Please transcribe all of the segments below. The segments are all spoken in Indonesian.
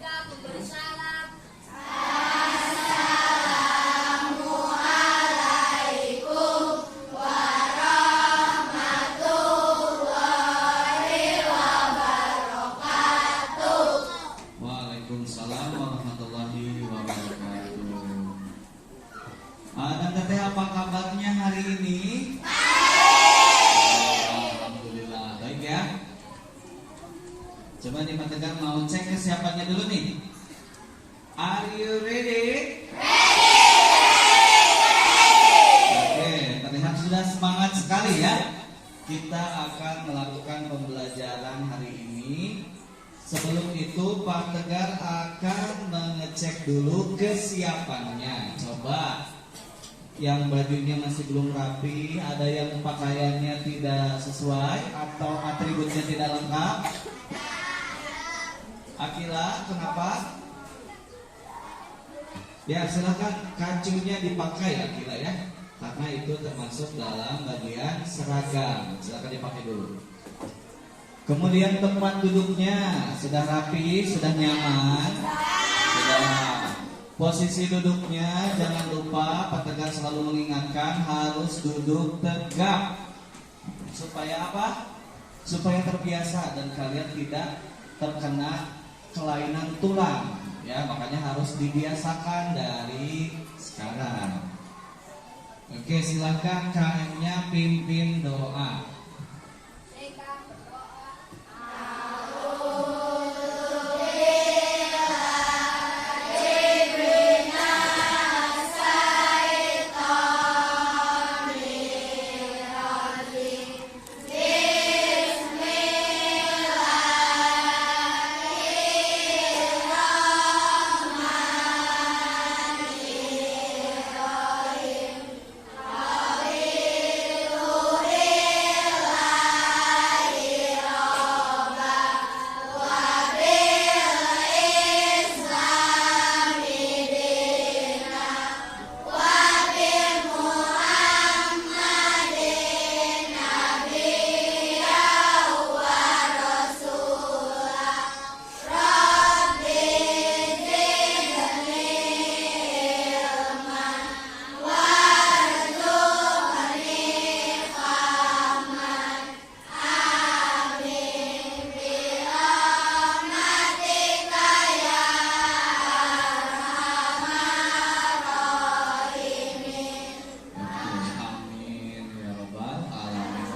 mereka memberi salam. Waalaikumsalam warahmatullahi wabarakatuh. Dan teteh apa kabarnya hari ini? Alhamdulillah baik ya. Coba nih Pak Tegar mau cek kesiapannya dulu nih. Are you ready? Oke, terlihat sudah semangat sekali ya. Kita akan melakukan pembelajaran hari ini. Sebelum itu Pak Tegar akan mengecek dulu kesiapannya. Coba yang bajunya masih belum rapi, ada yang pakaiannya tidak sesuai atau atributnya tidak lengkap. Akila, kenapa? Ya silakan kacunya dipakai Akila ya, karena itu termasuk dalam bagian seragam. Silakan dipakai dulu. Kemudian tempat duduknya sudah rapi, sudah nyaman. Sudah. Posisi duduknya jangan lupa Pak Tegar selalu mengingatkan harus duduk tegak. Supaya apa? Supaya terbiasa dan kalian tidak terkena kelainan tulang. Ya, makanya harus dibiasakan dari sekarang. Oke, silakan KM-nya pimpin doa.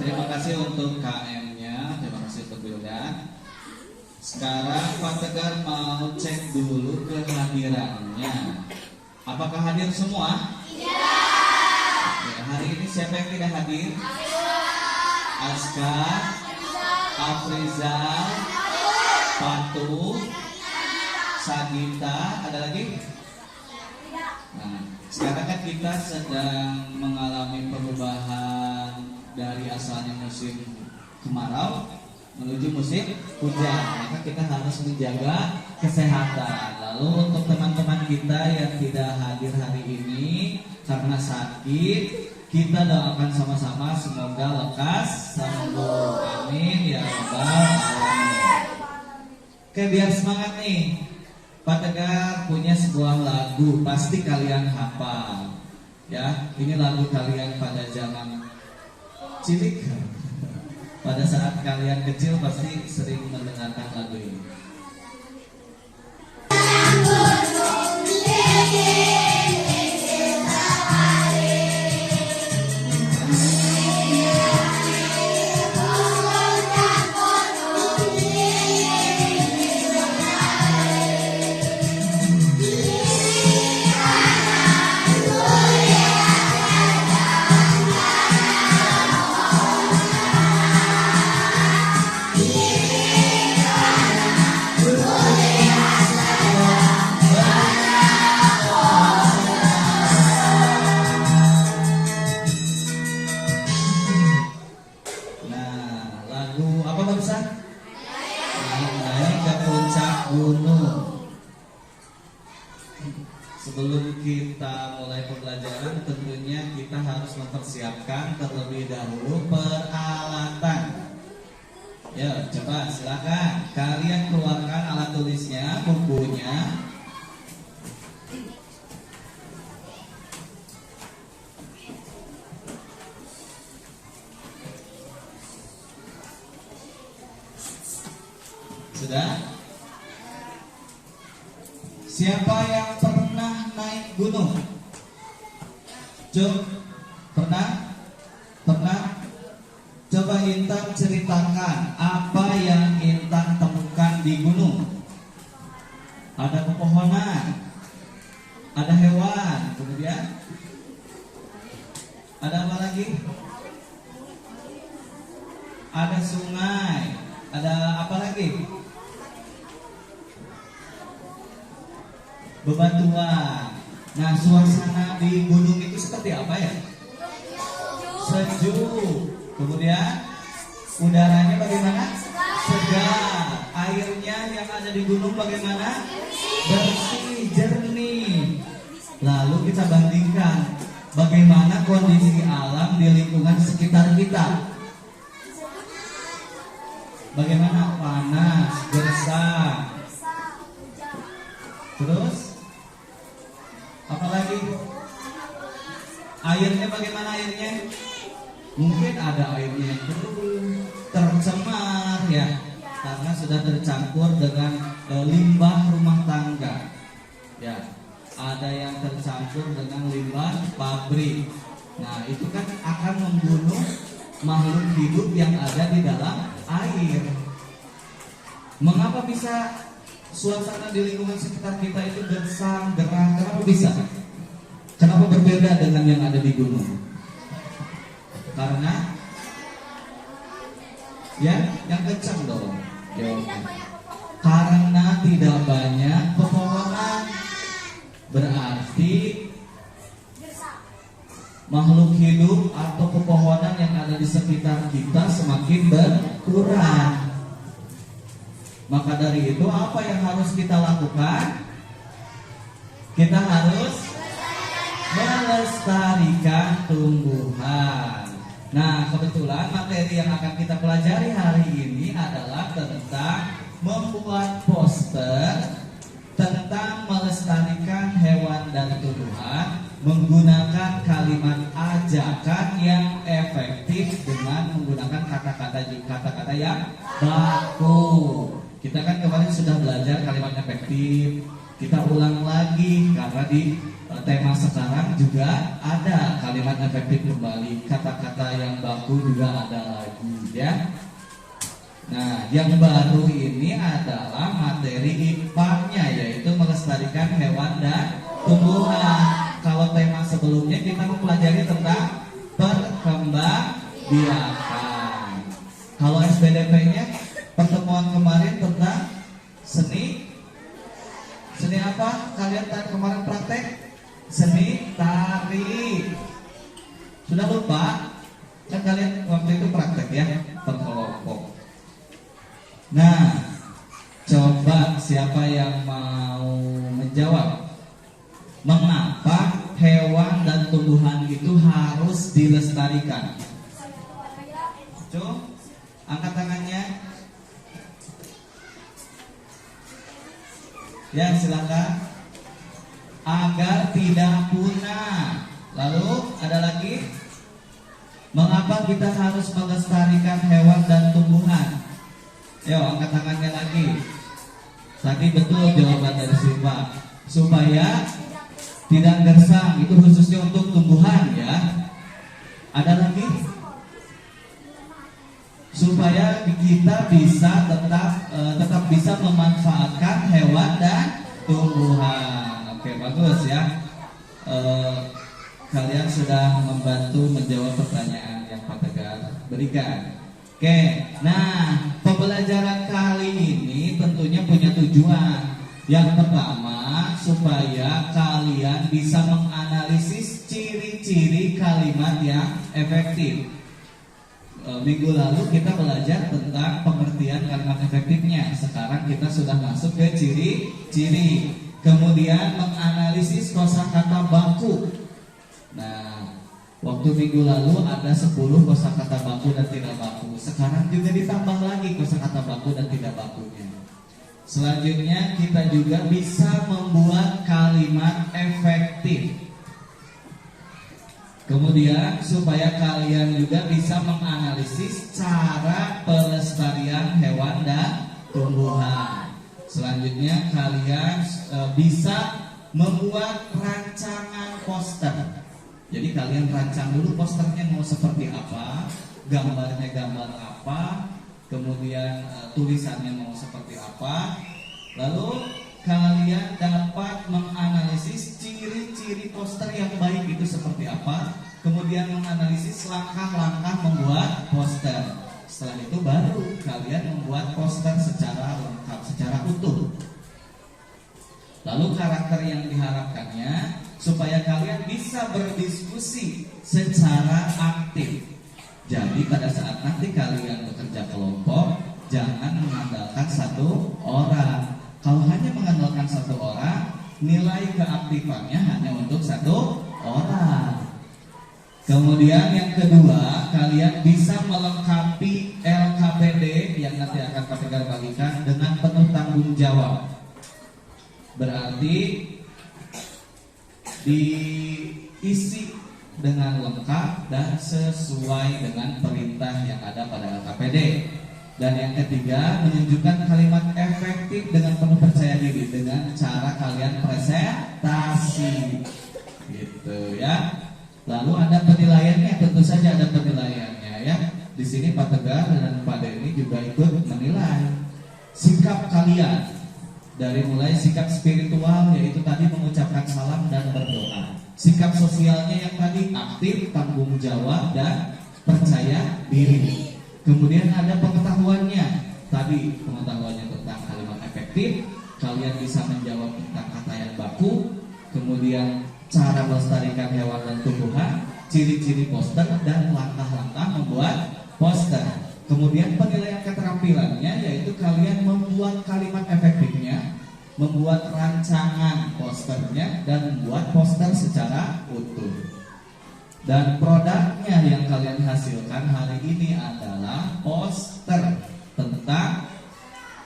Terima kasih untuk KM-nya, terima kasih untuk Wildan. Sekarang Pak Tegar mau cek dulu kehadirannya. Apakah hadir semua? Iya. Ya, hari ini siapa yang tidak hadir? Aska, Afrizal, Patu, Sagita, ada lagi? Nah, sekarang kan kita sedang mengalami perubahan dari asalnya musim kemarau menuju musim hujan, maka kita harus menjaga kesehatan. Lalu untuk teman-teman kita yang tidak hadir hari ini karena sakit, kita doakan sama-sama semoga lekas sembuh. Amin ya rabbal alamin. Oke, biar semangat nih, Pak Tegar punya sebuah lagu pasti kalian hafal. Ya, ini lagu kalian pada zaman cilik. Pada saat kalian kecil pasti sering mendengarkan lagu ini. Sebelum kita mulai pembelajaran, tentunya kita harus mempersiapkan terlebih dahulu peralatan. Ya, coba silakan kalian keluarkan alat tulisnya, bukunya. bukunya. Sudah? Siapa yang pernah naik gunung? Pernah? Coba Intan ceritakan apa yang Intan temukan di gunung. Ada pepohonan, ada hewan, kemudian ada apa lagi? Ada sungai, ada apa lagi? Bebatuan. Nah, suasana di gunung itu seperti apa ya? Sejuk. Kemudian udaranya bagaimana? Segar. Airnya yang ada di gunung bagaimana? Bersih, jernih. Lalu kita bandingkan bagaimana kondisi alam di lingkungan sekitar kita. Bagaimana? Panas, gersang. Terus apalagi? Airnya bagaimana airnya? Mungkin ada airnya yang tercemar ya, karena sudah tercampur dengan limbah rumah tangga. Ya, ada yang tercampur dengan limbah pabrik. Nah, itu kan akan membunuh makhluk hidup yang ada di dalam air. Mengapa bisa suasana di lingkungan sekitar kita itu gersang, gerah? Kenapa bisa? Kenapa berbeda dengan yang ada di gunung? Karena ya, yang kencang dong. Karena tidak banyak pepohonan. Berarti makhluk hidup atau pepohonan yang ada di sekitar kita semakin berkurang. Maka dari itu apa yang harus kita lakukan? Kita harus melestarikan tumbuhan. Nah, kebetulan materi yang akan kita pelajari hari ini adalah tentang membuat poster tentang melestarikan hewan dan tumbuhan menggunakan kalimat ajakan yang efektif dengan menggunakan kata-kata yang baku. Kita kan kemarin sudah belajar kalimat efektif. Kita ulang lagi karena di tema sekarang juga ada kalimat efektif kembali. Kata-kata yang baku juga ada lagi ya. Nah, yang baru ini adalah materi IPA-nya, yaitu melestarikan hewan dan tumbuhan. Kalau tema sebelumnya kita mempelajari tentang perkembangbiakan. Kalau SBDP-nya pertemuan kemarin tentang seni apa? Kalian kemarin praktek seni tari. Sudah lupa? Kan kalian waktu itu praktek ya, berkelompok. Nah, coba siapa yang mau menjawab? Mengapa hewan dan tumbuhan itu harus dilestarikan? Coba angkat tangannya. Ya, silakan. Agar tidak punah. Lalu ada lagi? Mengapa kita harus melestarikan hewan dan tumbuhan? Yo, angkat tangannya lagi. Tadi betul jawaban dari Siva. Supaya tidak gersang, itu khususnya untuk tumbuhan ya. Ada lagi? Supaya kita bisa tetap bisa memanfaatkan hewan dan tumbuhan. Oke, bagus ya. Kalian sudah membantu menjawab pertanyaan yang Pak Tegar berikan. Oke, nah pembelajaran kali ini tentunya punya tujuan. Yang pertama, supaya kalian bisa menganalisis ciri-ciri kalimat yang efektif. Minggu lalu kita belajar tentang pengertian kalimat efektifnya. Sekarang kita sudah masuk ke ciri-ciri. Kemudian menganalisis kosakata baku. Nah, waktu minggu lalu ada 10 kosakata baku dan tidak baku. Sekarang juga ditambah lagi kosakata baku dan tidak bakunya. Selanjutnya kita juga bisa membuat kalimat efektif. Kemudian supaya kalian juga bisa menganalisis cara pelestarian hewan dan tumbuhan. Selanjutnya kalian bisa membuat rancangan poster. Jadi kalian rancang dulu posternya mau seperti apa, gambarnya gambar apa, kemudian tulisannya mau seperti apa. Lalu kalian dapat menganalisis ciri-ciri poster yang baik itu seperti apa, kemudian menganalisis langkah-langkah membuat poster. Setelah itu baru kalian membuat poster secara lengkap, secara utuh. Lalu karakter yang diharapkannya supaya kalian bisa berdiskusi secara aktif. Jadi pada saat nanti kalian bekerja kelompok, jangan mengandalkan satu orang. Kalau hanya mengandalkan satu orang, nilai keaktifannya hanya untuk satu orang. Kemudian yang kedua, kalian bisa melengkapi LKPD yang nanti akan kami bagikan dengan penuh tanggung jawab. Berarti diisi dengan lengkap dan sesuai dengan perintah yang ada pada LKPD. Dan yang ketiga, menunjukkan kalimat efektif dengan penuh percaya diri dengan cara kalian presentasi, gitu ya. Lalu ada penilaiannya, tentu saja ada penilaiannya ya. Di sini Pak Tegar dan Pak Denny juga ikut menilai sikap kalian. Dari mulai sikap spiritual, yaitu tadi mengucapkan salam dan berdoa. Sikap sosialnya yang tadi aktif, tanggung jawab, dan percaya diri. Kemudian ada pengetahuannya. Tadi pengetahuannya tentang kalimat efektif, kalian bisa menjawab tentang kata yang baku. Kemudian cara melestarikan hewan dan tumbuhan, ciri-ciri poster, dan langkah-langkah membuat poster. Kemudian penilaian keterampilannya, yaitu kalian membuat kalimat efektifnya, membuat rancangan posternya, dan membuat poster secara utuh. Dan produknya yang kalian hasilkan hari ini adalah poster tentang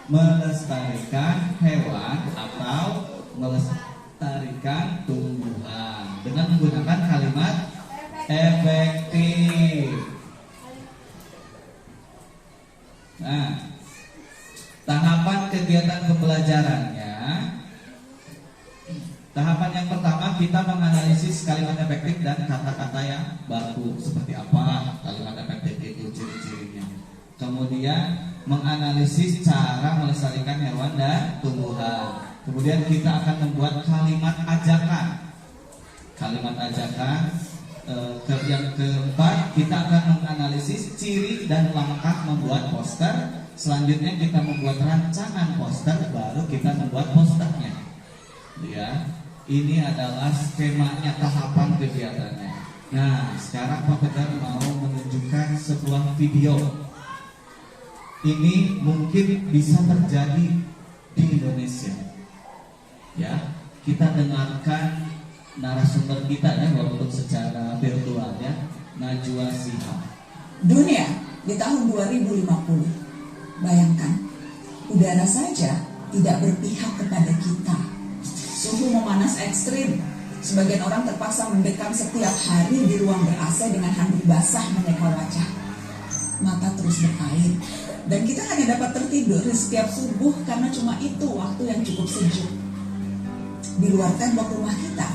melestarikan hewan atau melestarikan tumbuhan dengan menggunakan kalimat efektif. Nah, tahapan kegiatan pembelajarannya. Tahapan yang pertama, kita menganalisis kalimat efektif dan kata-kata yang baku. Seperti apa kalimat efektif itu, ciri-cirinya. Kemudian menganalisis cara melestarikan hewan dan tumbuhan. Kemudian kita akan membuat kalimat ajakan. Kalimat ajakan. Yang keempat, kita akan menganalisis ciri dan langkah membuat poster. Selanjutnya kita membuat rancangan poster, baru kita membuat posternya. Ya, ini adalah skemanya, tahapan kegiatannya. Nah, sekarang Pak Tegar mau menunjukkan sebuah video. Ini mungkin bisa terjadi di Indonesia. Ya, kita dengarkan narasumber kita ya, walaupun secara virtual ya, Najwa Shihab. Dunia di tahun 2050, bayangkan, udara saja tidak berpihak kepada kita. Suhu memanas ekstrim. Sebagian orang terpaksa mendekam setiap hari di ruang ber-AC dengan handuk basah menyeka wajah. Mata terus berair. Dan kita hanya dapat tertidur di setiap subuh karena cuma itu waktu yang cukup sejuk. Di luar tembok rumah kita,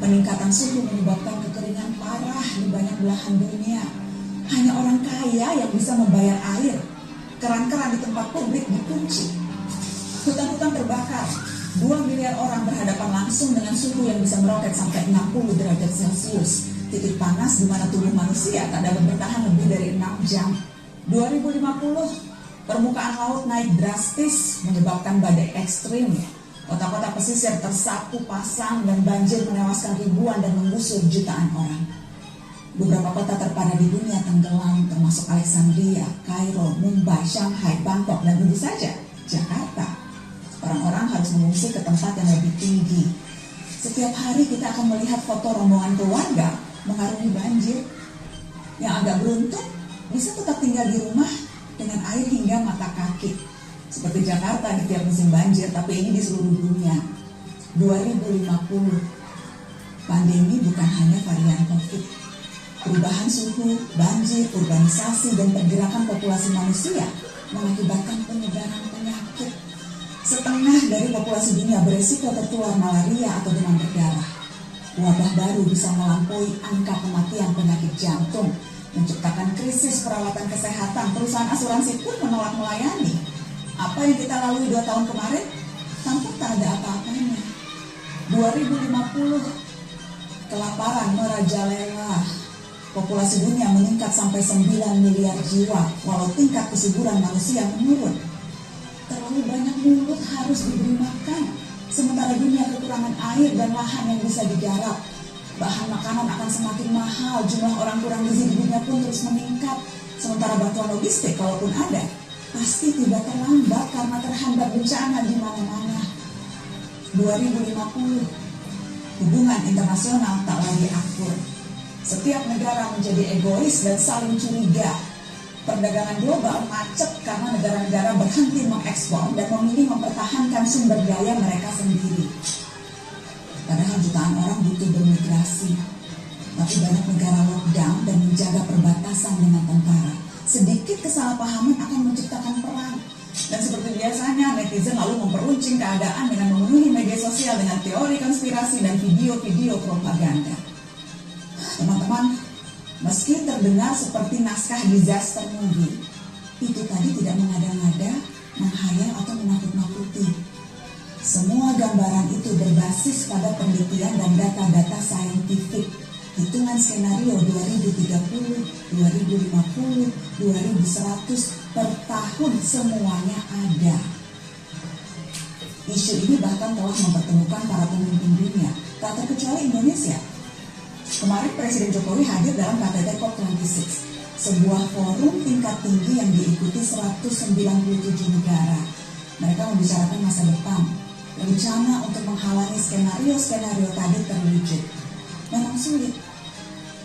peningkatan suhu menyebabkan kekeringan parah di banyak belahan dunia. Hanya orang kaya yang bisa membayar air. Keran-keran di tempat publik dikunci. Hutan-hutan terbakar. 2 miliar orang berhadapan langsung dengan suhu yang bisa meroket sampai 60 derajat Celcius. Titik panas di mana tubuh manusia tak dapat bertahan lebih dari 6 jam. 2050, permukaan laut naik drastis menyebabkan badai ekstrim. Kota-kota pesisir tersapu pasang dan banjir menewaskan ribuan dan menggusur jutaan orang. Beberapa kota terpadat di dunia tenggelam, termasuk Alexandria, Kairo, Mumbai, Shanghai, Bangkok, dan tentu saja Jakarta. Orang-orang harus mengungsi ke tempat yang lebih tinggi. Setiap hari kita akan melihat foto rombongan keluarga mengarungi banjir. Yang agak beruntung bisa tetap tinggal di rumah dengan air hingga mata kaki. Seperti Jakarta di tiap musim banjir, tapi ini di seluruh dunia. 2050, pandemi bukan hanya varian COVID. Perubahan suhu, banjir, urbanisasi, dan pergerakan populasi manusia mengakibatkan penyebaran penyakit. Setengah dari populasi dunia beresiko tertular malaria atau demam berdarah. Wabah baru bisa melampaui angka kematian penyakit jantung, menciptakan krisis perawatan kesehatan. Perusahaan asuransi pun menolak melayani. Apa yang kita lalui 2 tahun kemarin, tampak tak ada apa-apanya. 2050, kelaparan merajalela. Populasi dunia meningkat sampai 9 miliar jiwa, walau tingkat kesuburan manusia menurun. Terlalu banyak mulut harus diberi makan, sementara dunia kekurangan air dan lahan yang bisa digarap. Bahan makanan akan semakin mahal, jumlah orang kurang gizi di dunia pun terus meningkat. Sementara bantuan logistik, kalaupun ada, pasti tidak terlambat karena terhambat bencana di mana-mana. 2050, hubungan internasional tak lagi akur. Setiap negara menjadi egois dan saling curiga. Perdagangan global macet karena negara-negara berhenti mengekspor dan memilih mempertahankan sumber daya mereka sendiri. Padahal jutaan orang butuh bermigrasi, tapi banyak negara lockdown dan menjaga perbatasan dengan tentara. Sedikit kesalahpahaman akan menciptakan perang. Dan seperti biasanya, netizen lalu memperuncing keadaan dengan memenuhi media sosial dengan teori konspirasi dan video-video propaganda. Teman-teman, meski terdengar seperti naskah disaster movie, itu tadi tidak mengada-ngada, menghayal atau menakut-nakuti. Semua gambaran itu berbasis pada penelitian dan data-data saintifik. Hitungan skenario 2030, 2050, 2100 per tahun semuanya ada. Isu ini bahkan telah mempertemukan para pemimpin dunia, tak terkecuali Indonesia. Kemarin Presiden Jokowi hadir dalam KTT COP26, sebuah forum tingkat tinggi yang diikuti 197 negara. Mereka membicarakan masa depan, rencana untuk menghalangi skenario-skenario tadi terwujud. Memang sulit,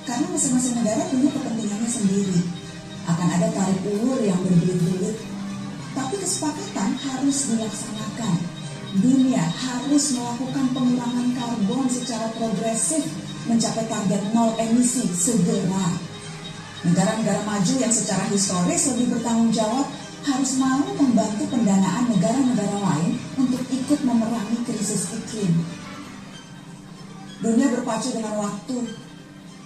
karena masing-masing negara punya kepentingannya sendiri. Akan ada tarik ulur yang berbelit-belit, tapi kesepakatan harus dilaksanakan. Dunia harus melakukan pengurangan karbon secara progresif, mencapai target 0 emisi segera. Negara-negara maju yang secara historis lebih bertanggung jawab harus mau membantu pendanaan negara-negara lain untuk ikut memerangi krisis iklim. Dunia berpacu dengan waktu.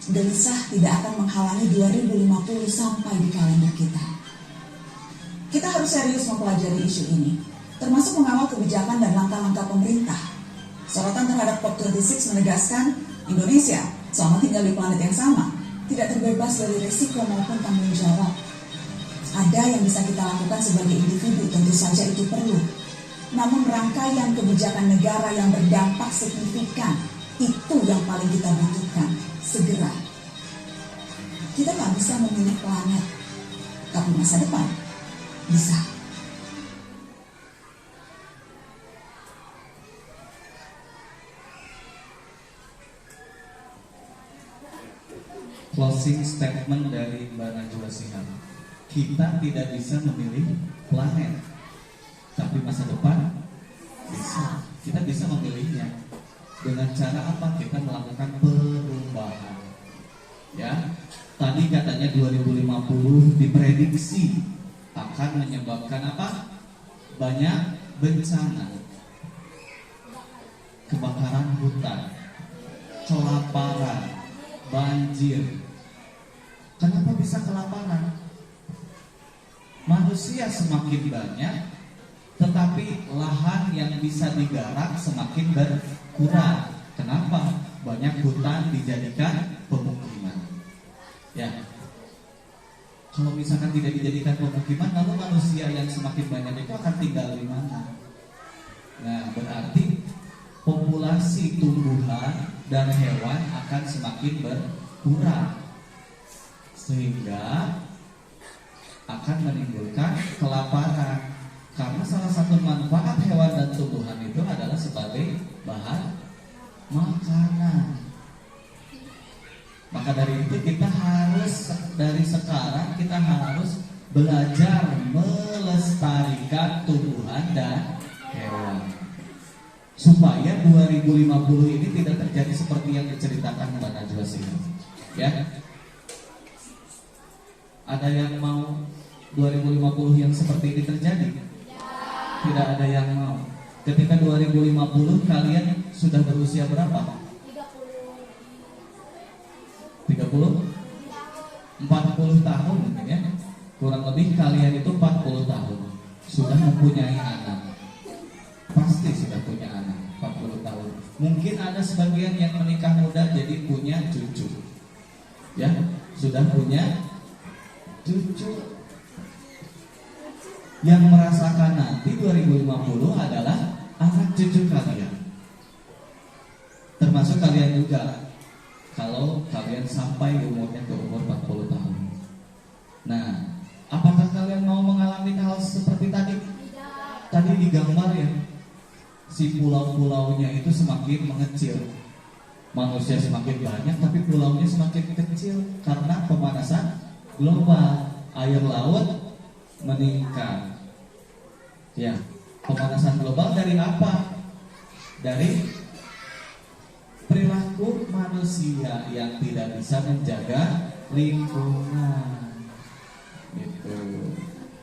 Gelisah tidak akan menghalangi 2050 sampai di kalender kita. Kita harus serius mempelajari isu ini, termasuk mengawal kebijakan dan langkah-langkah pemerintah. Sorotan terhadap COP26 menegaskan Indonesia selama tinggal di planet yang sama tidak terbebas dari risiko maupun tanggung jawab. Ada yang bisa kita lakukan sebagai individu, tentu saja itu perlu. Namun rangkaian kebijakan negara yang berdampak signifikan, itu yang paling kita butuhkan segera. Kita nggak bisa memilih planet, tapi masa depan bisa. Closing statement dari Mbak Najwa Shihab. Kita tidak bisa memilih planet, tapi masa depan bisa. Kita bisa memilihnya. Dengan cara apa? Kita melakukan perubahan. Ya, tadi katanya 2050 diprediksi akan menyebabkan apa? Banyak bencana, kebakaran hutan, kelaparan, banjir. Kenapa bisa kelaparan? Manusia semakin banyak, tetapi lahan yang bisa digarap semakin berkurang. Kenapa? Banyak hutan dijadikan pemukiman. Ya, kalau misalkan tidak dijadikan pemukiman, lalu manusia yang semakin banyak itu akan tinggal di mana? Nah, berarti populasi tumbuhan dan hewan akan semakin berkurang, sehingga akan menimbulkan kelaparan. Karena salah satu manfaat hewan dan tumbuhan itu adalah sebagai bahan makanan. Maka dari itu kita harus dari sekarang kita harus belajar melestarikan tumbuhan supaya 2050 ini tidak terjadi seperti yang diceritakan Mbak Najwa Shihab. Ya. Ada yang mau 2050 yang seperti ini terjadi? Tidak ada yang mau. Ketika 2050 kalian sudah berusia berapa? 30? 40 tahun mungkin ya. Kurang lebih kalian itu 40 tahun sudah mempunyai anak. Pasti sudah punya anak 40 tahun. Mungkin ada sebagian yang menikah muda jadi punya cucu. Ya, sudah punya cucu. Yang merasakan nanti 2050 adalah anak cucu kalian. Termasuk kalian juga. Kalau kalian sampai umurnya ke umur 40 tahun. Nah, apakah kalian mau mengalami hal seperti tadi? Tadi digambar ya, si pulau-pulaunya itu semakin mengecil. Manusia semakin banyak tapi pulaunya semakin kecil karena pemanasan global. Air laut meningkat. Ya, pemanasan global dari apa? Dari perilaku manusia yang tidak bisa menjaga lingkungan. Gitu.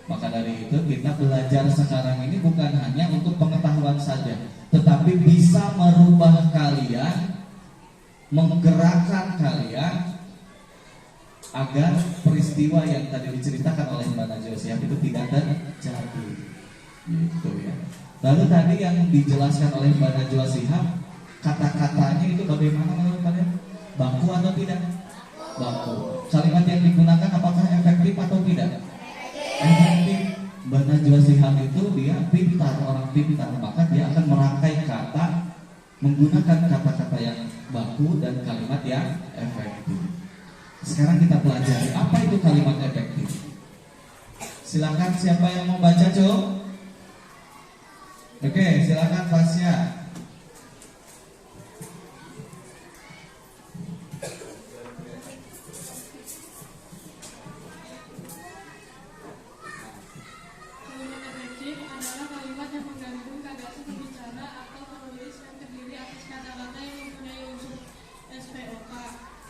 Maka dari itu kita belajar sekarang ini bukan hanya untuk pengetahuan saja, tetapi bisa merubah kalian, menggerakkan kalian agar peristiwa yang tadi diceritakan oleh Mbak Najwa Shihab itu tidak terjadi. Gitu ya. Lalu tadi yang dijelaskan oleh Mbak Najwa Shihab, kata-katanya itu bagaimana menurut kalian? Baku atau tidak? Baku. Kalimat yang digunakan apakah efektif atau tidak? Efektif. Mbak Najwa Shihab itu dia pintar, orang pintar, maka dia akan merangkai kata menggunakan kata-kata yang baku dan kalimat yang efektif. Sekarang kita pelajari apa itu kalimat efektif. Silakan siapa yang mau baca, Cok? Oke, silakan Fasya.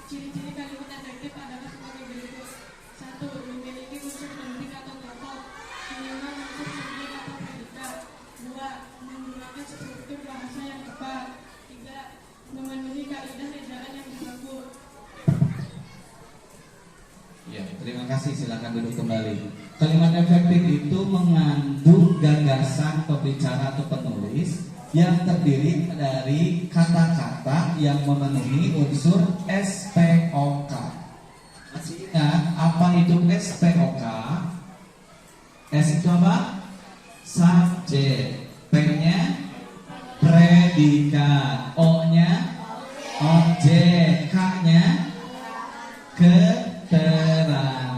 Ciri-ciri kalimat efektif adalah sebagai berikut. 1. Memiliki unsur penting atau pokok. 5. Unsur subjek atau predikat. 2. Menggunakan struktur bahasa yang tepat. 3. Memenuhi kaidah ejaan yang berlaku. Ya, terima kasih. Silakan duduk kembali. Kalimat efektif itu mengandung gagasan pembicara atau penulis yang terdiri dari kata-kata yang memenuhi unsur SPOK. Masih ingat apa itu SPOK? S itu apa? Subjek. P-nya predikat. O-nya objek. K-nya keterangan.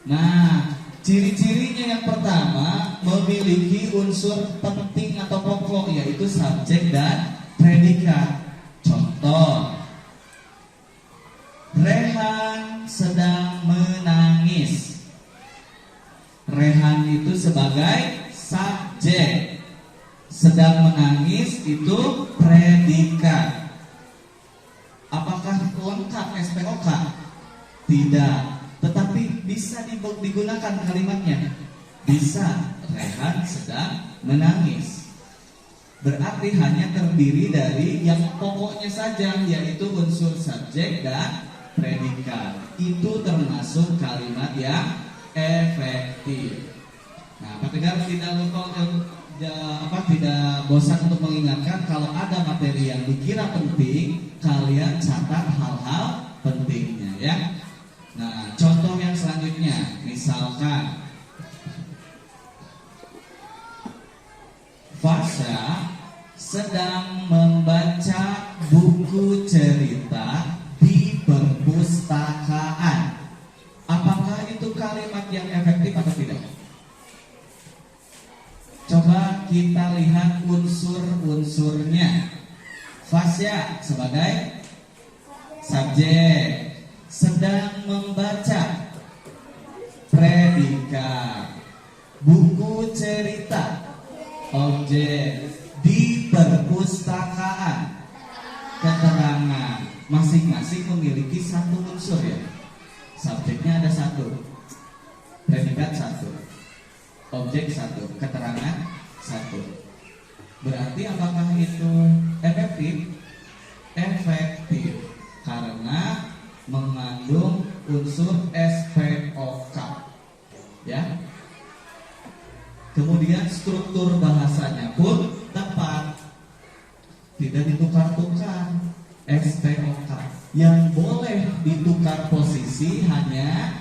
Nah, ciri-cirinya yang pertama memiliki unsur penting atau pokok, yaitu subjek dan predikat. Contoh, Rehan sedang menangis. Rehan itu sebagai subjek, sedang menangis itu predikat. Apakah lengkap SPOK? Tidak, tetapi bisa digunakan kalimatnya. Bisa. Rehan sedang menangis. Berarti hanya terdiri dari yang pokoknya saja, yaitu unsur subjek dan predikat. Itu termasuk kalimat yang efektif. Nah, pendengar tidak bosan untuk mengingatkan, kalau ada materi yang dikira penting, kalian catat hal-hal pentingnya ya. Nah, contoh yang selanjutnya, misalkan Fasya sedang membaca buku cerita di perpustakaan. Apakah itu kalimat yang efektif atau tidak? Coba kita lihat unsur-unsurnya. Fasya sebagai subjek, sedang membaca predikat, buku cerita objek. Di perpustakaan, keterangan. Masing-masing memiliki satu unsur ya. Subjeknya ada satu, predikat satu, objek satu, keterangan satu. Berarti apakah itu efektif? Efektif, karena mengandung unsur SPOK. Ya. Kemudian struktur bahasanya pun tepat, tidak ditukar-tukar. SPOK yang boleh ditukar posisi hanya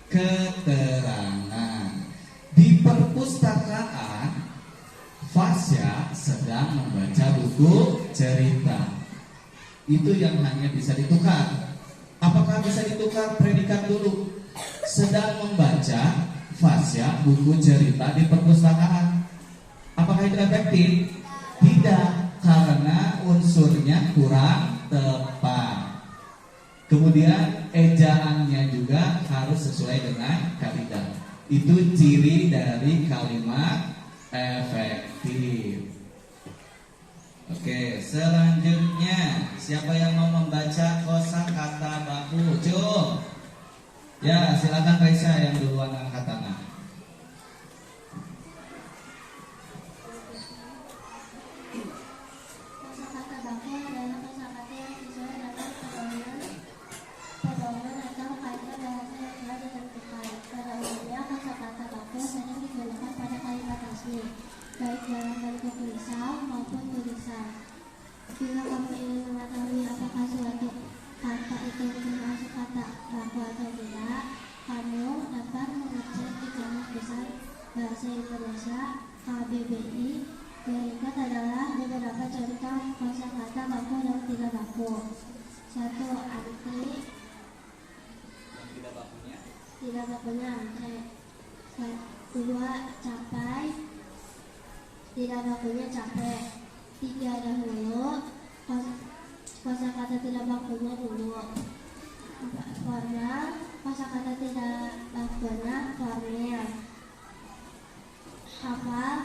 keterangan. Di perpustakaan, Fasya sedang membaca buku cerita. Itu yang hanya bisa ditukar. Apakah bisa ditukar predikat dulu? Sedang membaca Fasya buku cerita di perpustakaan. Apakah itu efektif? Tidak, karena unsurnya kurang tepat. Kemudian ejaannya juga harus sesuai dengan kaidah. Itu ciri dari kalimat efektif. Oke, selanjutnya siapa yang mau membaca kosakata baku? Cung. Ya, silakan Raisa yang duluan angkat tangan. Kosakata baku adalah kosakata yang sesuai dengan pedoman atau kaidah bahasa yang telah ditentukan. Pada umumnya, kosakata baku sering digunakan pada kalimat resmi, baik dalam bentuk tulisan maupun tulisan. Bila kamu ingin mengetahui apakah suatu kata itu termasuk kata baku atau tidak, kamu dapat mengecek di Kamus Besar Bahasa Indonesia KBBI. Berikut adalah beberapa contoh kosakata baku dan tidak baku. 1. Antri. Tidak bakunya antri. 2. Capai. Tidak bakunya capek. 3. Dahulu. Kosakata tidak bakunya dulu. 4. Formal. Kosakata tidak bakunya formal. Hafal.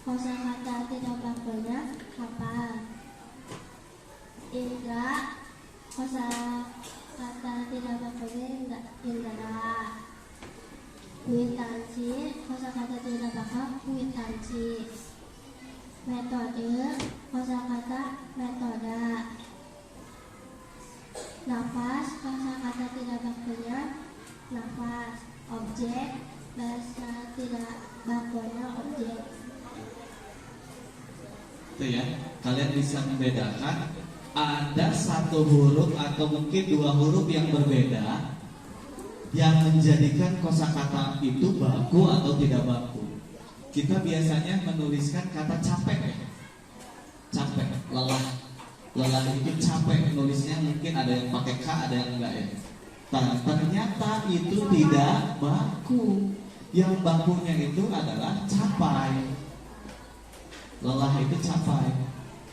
Kosakata tidak bakunya hafal. Indra. Kosakata tidak bakunya indra. Kwitansi. Kosakata tidak baku kwitansi. Metode. Kosakata metoda. Nafas. Kosakata tidak bakunya nafas. Objek. Bahasa tidak bakunya objek. Itu ya, kalian bisa membedakan ada satu huruf atau mungkin dua huruf yang berbeda yang menjadikan kosakata itu baku atau tidak baku. Kita biasanya menuliskan kata capek ya. Capek, lelah. Lelah itu capek, nulisnya mungkin ada yang pakai K, ada yang enggak ya. Ternyata itu tidak baku. Yang bakunya itu adalah capai. Lelah itu capai.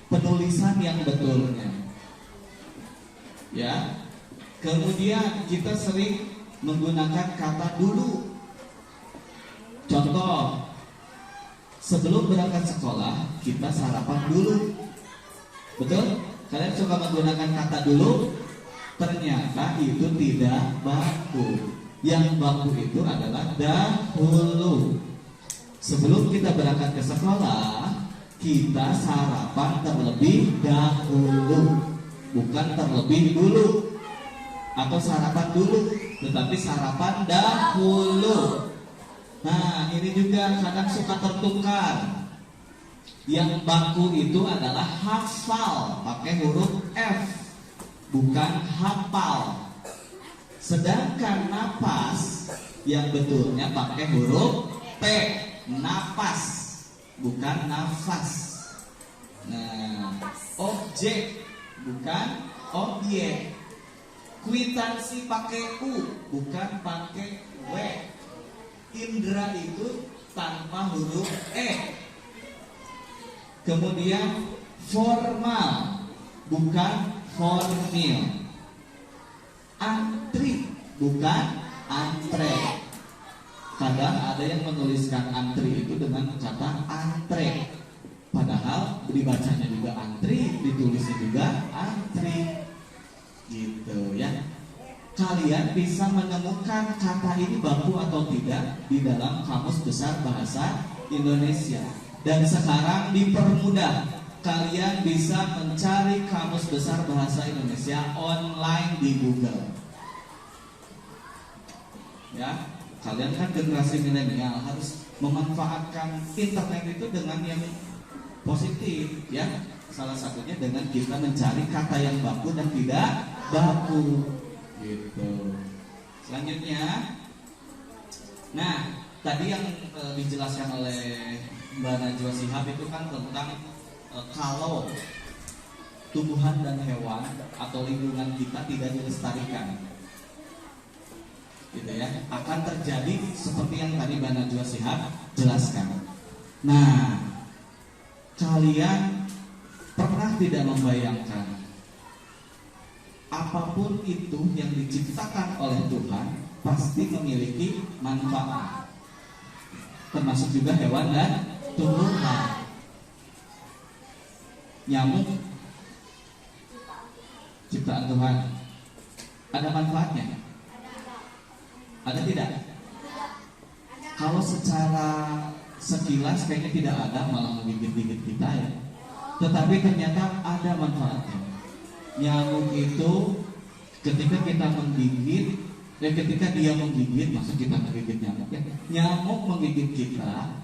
Penulisan yang betulnya. Ya. Kemudian kita sering menggunakan kata dulu. Contoh, sebelum berangkat sekolah kita sarapan dulu. Betul? Kalian suka menggunakan kata dulu? Ternyata itu tidak baku. Yang baku itu adalah dahulu. Sebelum kita berangkat ke sekolah, kita sarapan terlebih dahulu, bukan terlebih dulu atau sarapan dulu, tetapi sarapan dahulu. Nah, ini juga kadang suka tertukar. Yang baku itu adalah hafal, pakai huruf F, bukan hafal. Sedangkan napas yang betulnya pakai huruf T, napas, bukan nafas. Nah, objek bukan objek. Kwitansi pakai U, bukan pakai W. Indra itu tanpa huruf E. Kemudian formal, bukan formil. Antri, bukan antre. Kadang ada yang menuliskan antri itu dengan kata antre, padahal dibacanya juga antri, ditulisnya juga antri, gitu ya. Kalian bisa menemukan kata ini baku atau tidak di dalam Kamus Besar Bahasa Indonesia. Dan sekarang dipermudah, kalian bisa mencari Kamus Besar Bahasa Indonesia online di Google. Ya. Kalian kan generasi milenial, harus memanfaatkan internet itu dengan yang positif, ya. Salah satunya dengan kita mencari kata yang baku dan tidak baku, gitu. Selanjutnya, nah tadi yang dijelaskan oleh Mbak Najwa Shihab itu kan tentang kalau tumbuhan dan hewan atau lingkungan kita tidak dilestarikan, gitu ya, akan terjadi seperti yang tadi Mbak Najwa Shihab jelaskan. Nah, kalian pernah tidak membayangkan apapun itu yang diciptakan oleh Tuhan pasti memiliki manfaat, termasuk juga hewan dan tumbuhan. Nyamuk ciptaan Tuhan, ada manfaatnya? Ada tidak? Kalau secara sekilas kayaknya tidak ada, malah menggigit-gigit kita ya. Tetapi ternyata ada manfaatnya. Nyamuk itu ketika kita menggigit, ketika dia menggigit, maksud kita menggigit nyamuk ya. Nyamuk menggigit kita.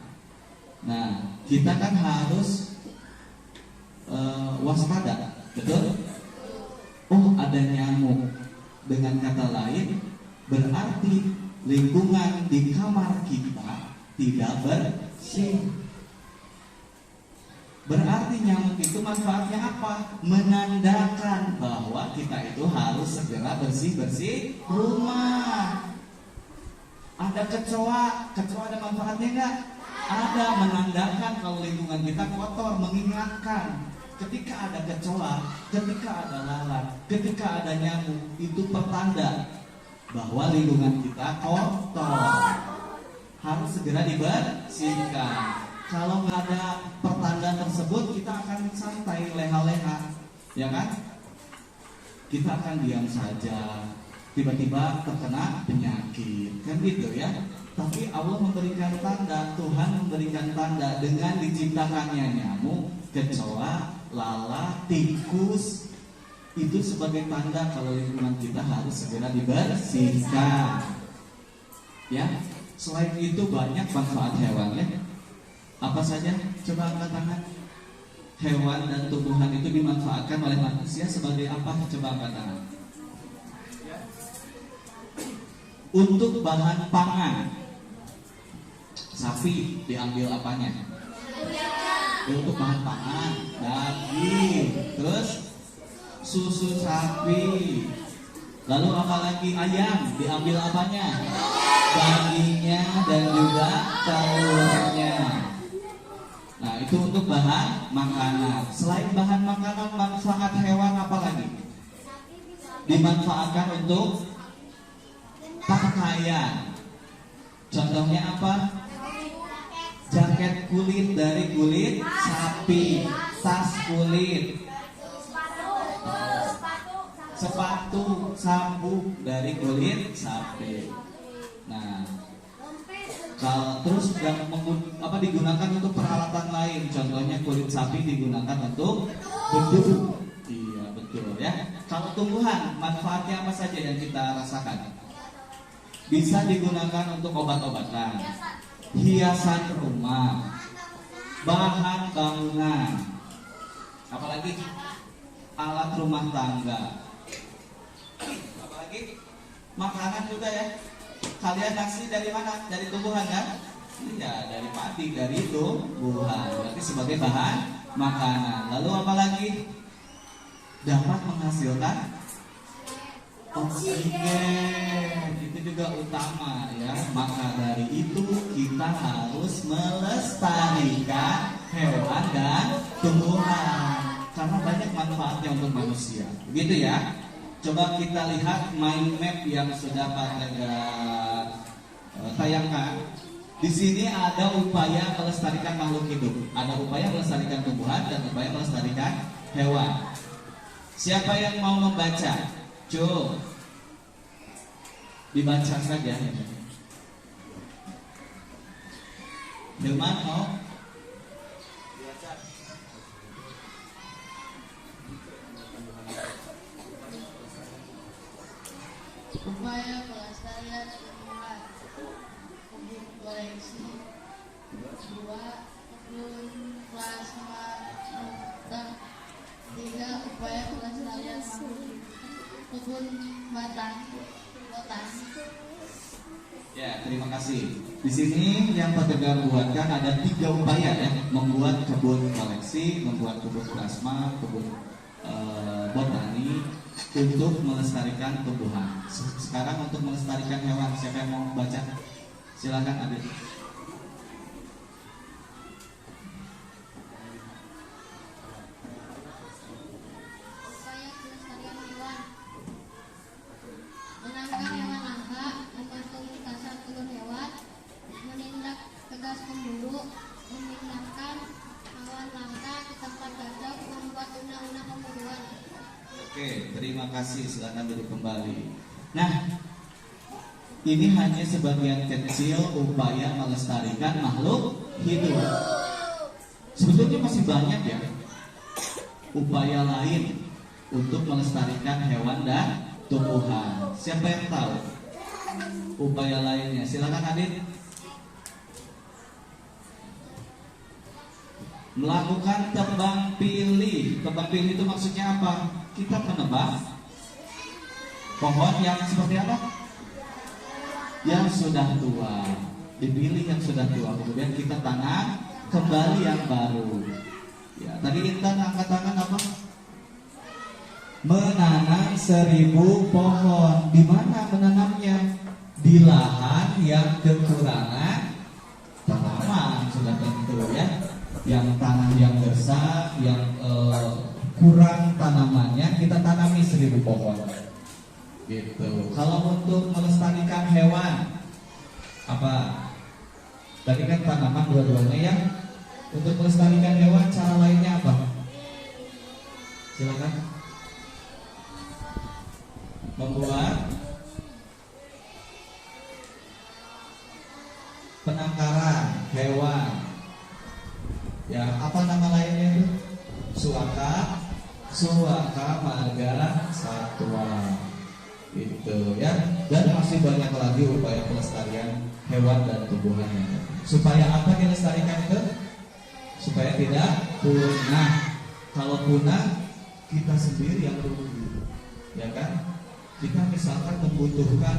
Nah, kita kan harus waspada, betul? Oh, ada nyamuk. Dengan kata lain, berarti lingkungan di kamar kita tidak bersih. Berarti nyamuk itu manfaatnya apa? Menandakan bahwa kita itu harus segera bersih-bersih rumah. Ada kecoa ada manfaatnya enggak? Ada, menandakan kalau lingkungan kita kotor, mengingatkan. Ketika ada kecoa, ketika ada lalat, ketika ada nyamuk, itu pertanda bahwa lingkungan kita kotor, harus segera dibersihkan. Kalau nggak ada pertanda tersebut, kita akan santai, leha-leha, ya kan? Kita akan diam saja, tiba-tiba terkena penyakit, kan gitu ya. Tapi Allah memberikan tanda, Tuhan memberikan tanda dengan diciptakannya nyamuk, kecoa, lalat, tikus. Itu sebagai tanda kalau lingkungan kita harus segera dibersihkan. Ya, selain itu banyak manfaat hewan ya. Apa saja? Coba angkat tangan. Hewan dan tumbuhan itu dimanfaatkan oleh manusia sebagai apa? Coba angkat tangan. Untuk bahan pangan. Sapi diambil apanya? Untuk bahan pangan, daging, terus susu sapi. Lalu apalagi? Ayam diambil apanya? Dagingnya dan juga telurnya. Nah, itu untuk bahan makanan. Selain bahan makanan, manfaat hewan apa lagi? Dimanfaatkan untuk pakaian. Contohnya apa? Jaket kulit dari kulit sapi, tas kulit, sepatu, sabuk dari kulit sapi. Nah, terus yang digunakan untuk peralatan lain, contohnya kulit sapi digunakan untuk bedu. Iya betul ya. Kalau tumbuhan, manfaatnya apa saja yang kita rasakan? Bisa digunakan untuk obat-obatan, hiasan rumah, bahan bangunan, apalagi alat rumah tangga, apalagi makanan juga ya. Kalian nasi dari mana? Dari tumbuhan kan? Tidak, dari padi, dari tumbuhan. Berarti sebagai bahan makanan. Lalu apalagi? Dapat menghasilkan oksigen. Itu juga utama ya. Maka dari itu kita harus melestarikan hewan dan tumbuhan karena banyak manfaatnya untuk manusia. Begitu ya. Coba kita lihat mind map yang sudah Pak Tegar tayangkan. Di sini ada upaya melestarikan makhluk hidup, ada upaya melestarikan tumbuhan dan upaya melestarikan hewan. Siapa yang mau membaca? Coba dibaca saja. Hilman mau? Upaya pelestarian tumbuhan, kebun koleksi, 2 kebun plasma muta, 3 upaya pelestarian makhluk kebun botani. Ya, terima kasih. Di sini yang pedagang buatkan ada 3 upaya ya, membuat kebun koleksi, membuat kebun plasma, kebun botani untuk melestarikan tumbuhan. Sekarang untuk melestarikan hewan, siapa yang mau baca? Silakan Adit. Upaya pelestarian hewan. Menangkap hewan langka, memantau lintasan telur hewan, menindak tegas pemburu, memindahkan hewan langka ke tempat gajah, membuat undang-undang pemburuan. Oke, terima kasih. Silakan duduk kembali. Nah, ini hanya sebagian kecil upaya melestarikan makhluk hidup. Sebetulnya masih banyak ya upaya lain untuk melestarikan hewan dan tumbuhan. Siapa yang tahu upaya lainnya? Silakan Adit. Melakukan tebang pilih. Tebang pilih itu maksudnya apa? Kita menebang pohon yang seperti apa? Yang sudah tua. Dipilih yang sudah tua, kemudian kita tanam kembali yang baru. Ya, tadi Intan angkat tangan apa? Menanam 1000 pohon. Di mana menanamnya? Di lahan yang kekurangan tanaman, sudah tentu ya. Yang tanah yang gersang, yang kurang tanamannya, kita tanami 1000 pohon. Gitu. Kalau untuk melestarikan hewan, apa? Tadi kan tanaman dua-duanya ya. Untuk melestarikan hewan, cara lainnya apa? Silakan. Membuat penangkaran hewan. Ya, apa nama lainnya itu? Suaka marga satwa. Itu ya. Dan masih banyak lagi upaya pelestarian hewan dan tumbuhannya. Supaya apa dilestarikan itu? Supaya tidak punah. Kalau punah, kita sendiri yang rugi, ya kan? Kita misalkan membutuhkan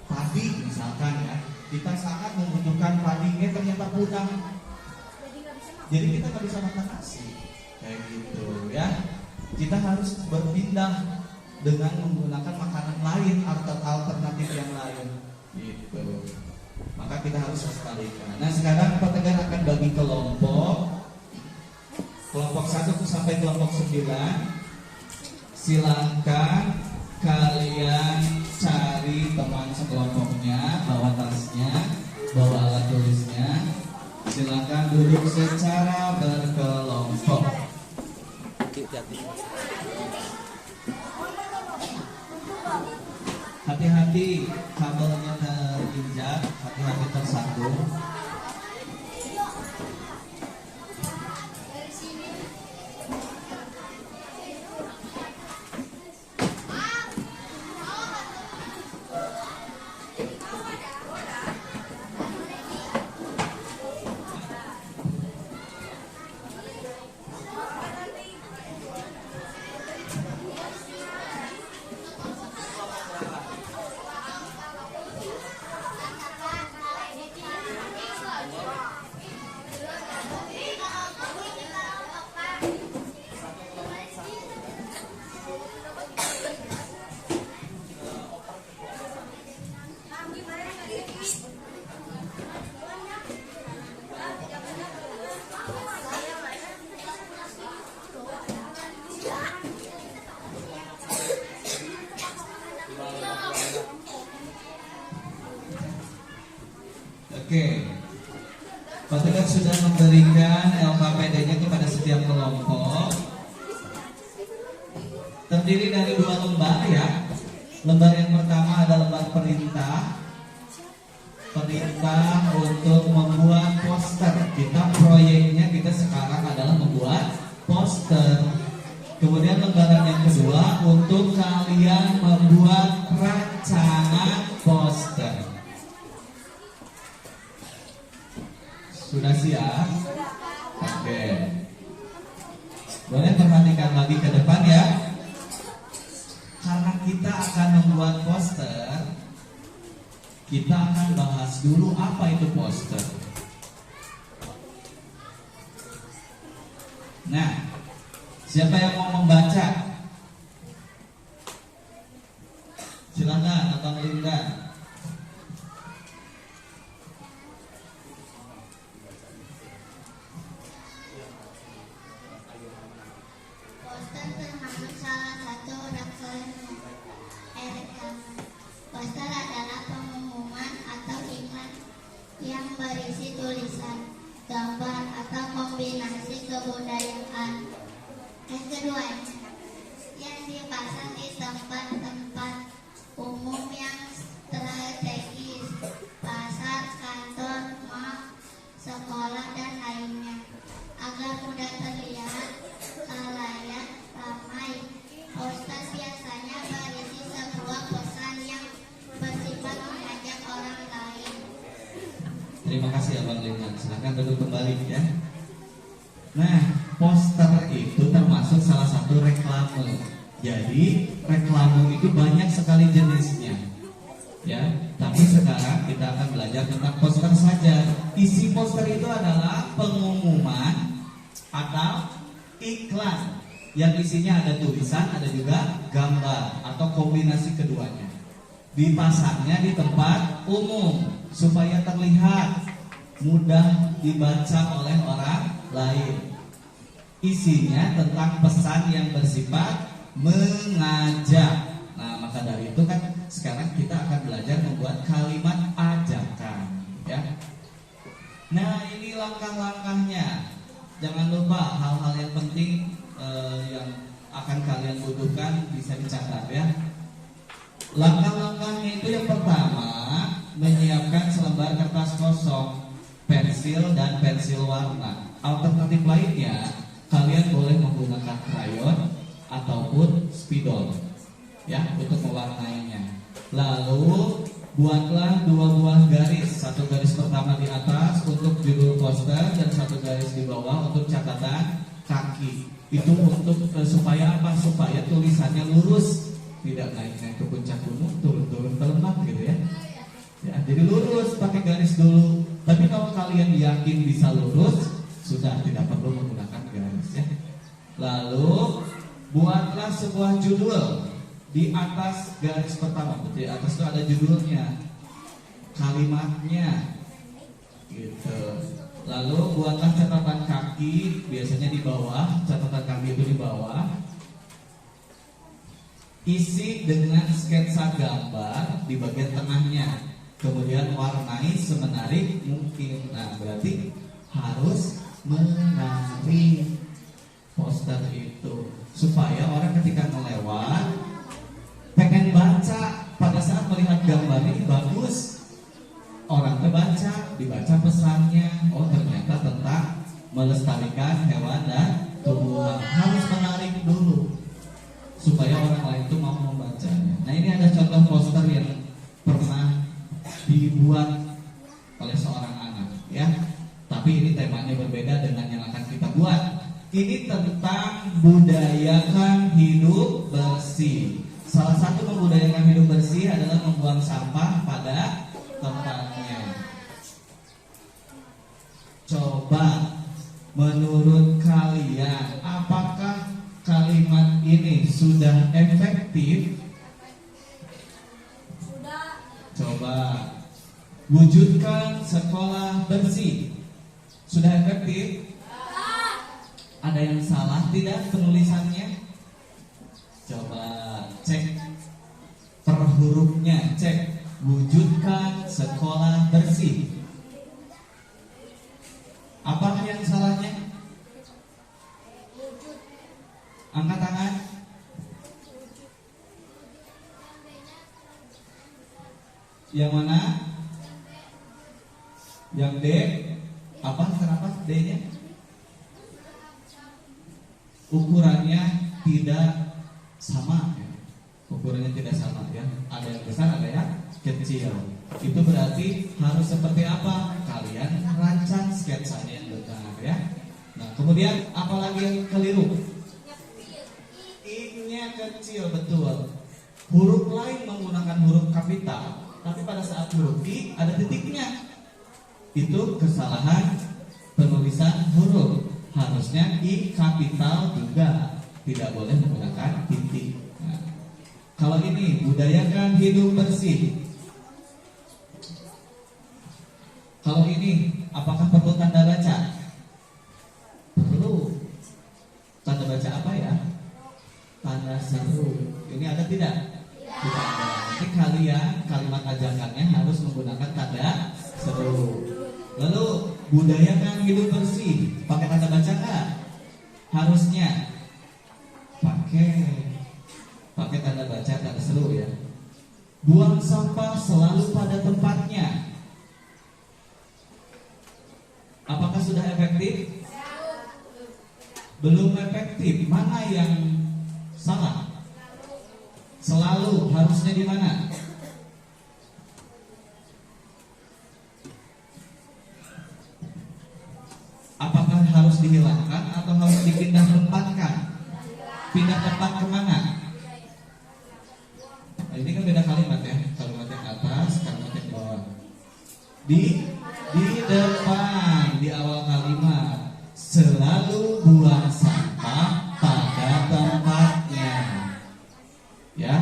padi, misalkan ya, kita sangat membutuhkan padinya, ternyata punah. Jadi kita nggak bisa makan nasi, kayak gitu ya. Kita harus berpindah dengan menggunakan makanan lain atau alternatif yang lain, gitu. Maka kita harus lestarikan. Nah, sekarang Pak Tegar akan bagi kelompok 1 sampai kelompok 9. Silakan kalian cari teman sekelompoknya, bawa tasnya, bawa alat tulisnya. Silakan duduk secara berkelompok. Hati-hati kabelnya terinjak, hati-hati tersandung. Oke. Pak Tegar sudah memberikan LKPD-nya kepada setiap kelompok. Terdiri dari 2 lembar ya. Lembar yang pertama ada lembar perintah. Perintah untuk membuat poster. Proyeknya kita sekarang adalah membuat poster. Kemudian lembaran yang kedua untuk kalian membuat rancangan poster. Sudah siap? Oke. Boleh perhatikan lagi ke depan ya. Karena kita akan membuat poster, kita akan bahas dulu apa itu poster. Nah, siapa yang mau membaca? Silakan, Abang Linda. Poster termasuk salah satu rangkaian reklaman. Poster adalah pengumuman atau iklan yang berisi tulisan, gambar, atau kombinasi kebudayaan. Yang kedua, yang dipasang di tempat-tempat umum yang strategis, pasar, kantor, mal, sekolah, dan lainnya, agar mudah terlihat khalayak ramai. Poster biasanya berisi sebuah pesan yang bersifat mengajak orang lain. Terima kasih Abang Linda. Silakan duduk kembali ya. Nah, poster itu termasuk salah satu reklame. Jadi reklame itu banyak sekali jenisnya. Ya, tapi sekarang kita akan belajar tentang poster saja. Isi poster itu adalah pengumuman atau iklan yang isinya ada tulisan, ada juga gambar atau kombinasi keduanya. Dipasangnya di tempat umum supaya terlihat mudah dibaca oleh orang lain. Isinya tentang pesan yang bersifat mengajak. Nah, maka dari itu kan sekarang kita akan belajar membuat kalimat ajakan, ya. Nah, ini langkah-langkahnya. Jangan lupa hal-hal yang penting yang akan kalian butuhkan bisa dicatat ya. Langkah-langkahnya itu yang pertama, menyiapkan selembar kertas kosong, pensil dan pensil warna. Alternatif lainnya, kalian boleh menggunakan krayon ataupun spidol ya untuk mewarnainya. Lalu buatlah 2 buah garis, satu garis pertama di atas untuk judul poster dan satu garis di bawah untuk catatan kaki. Itu untuk supaya apa? Supaya tulisannya lurus, tidak naik-naik ke puncak gunung, turun-turun ke lembah gitu ya. Ya, jadi lurus pakai garis dulu. Tapi kalau kalian yakin bisa lurus, sudah tidak perlu menggunakan garis ya. Lalu buatlah sebuah judul di atas garis pertama. Di atas itu ada judulnya, kalimatnya, gitu. Lalu buatlah catatan kaki, biasanya di bawah. Catatan kaki itu di bawah. Isi dengan sketsa gambar di bagian tengahnya. Kemudian warnai semenarik mungkin. Nah, berarti harus menarik poster itu supaya orang ketika melewat pengen baca. Pada saat melihat gambar ini bagus, orang terbaca, dibaca pesannya. Oh, ternyata tentang melestarikan hewan dan tumbuhan. Harus menarik dulu supaya orang lain itu mau membacanya. Nah, ini ada contoh poster yang pernah dibuat oleh seorang anak ya. Tapi ini temanya berbeda dengan yang akan kita buat. Ini tentang budayakan hidup bersih. Salah satu membudayakan hidup bersih adalah membuang sampah pada tempatnya. Coba menurut kalian, apakah kalimat ini sudah efektif? Sudah. Coba wujudkan sekolah bersih. Sudah efektif? Ada yang salah tidak penulisannya? Coba cek per hurufnya, cek wujudkan sekolah bersih. Angkat tangan. Yang mana? Yang D. Apa? Kenapa D-nya? Ukurannya tidak sama ya. Ukurannya tidak sama ya. Ada yang besar, ada yang kecil. Itu berarti harus seperti apa? Kalian rancang sketsanya yang benar ya. Nah, kemudian apalagi yang keliru? I-nya kecil, betul. Huruf lain menggunakan huruf kapital, tapi pada saat huruf I ada titiknya. Itu kesalahan penulisan huruf. Harusnya I kapital juga, tidak boleh menggunakan titik. Nah, kalau ini budayakan hidup bersih. Kalau ini apakah perlu tanda baca? Perlu. Tanda baca apa ya? Tanda seru. Ini ada tidak? Tidak ada. Nanti kalian kalimat ajakannya harus menggunakan tanda seru. Lalu budayakan hidup bersih. Pakai tanda baca nggak? Harusnya pakai tanda baca, tanda seru ya. Buang sampah selalu pada tempatnya. Apakah sudah efektif? Belum efektif. Mana yang salah? Selalu harusnya di mana? Apakah harus dihilangkan atau harus dipindah tempatkan? Pindah tempat kemana? Nah, ini kan beda kalimat ya. Kalimat yang atas, kalimat yang bawah. Di depan, di awal kalimat, selalu buang sampah pada tempatnya. Ya.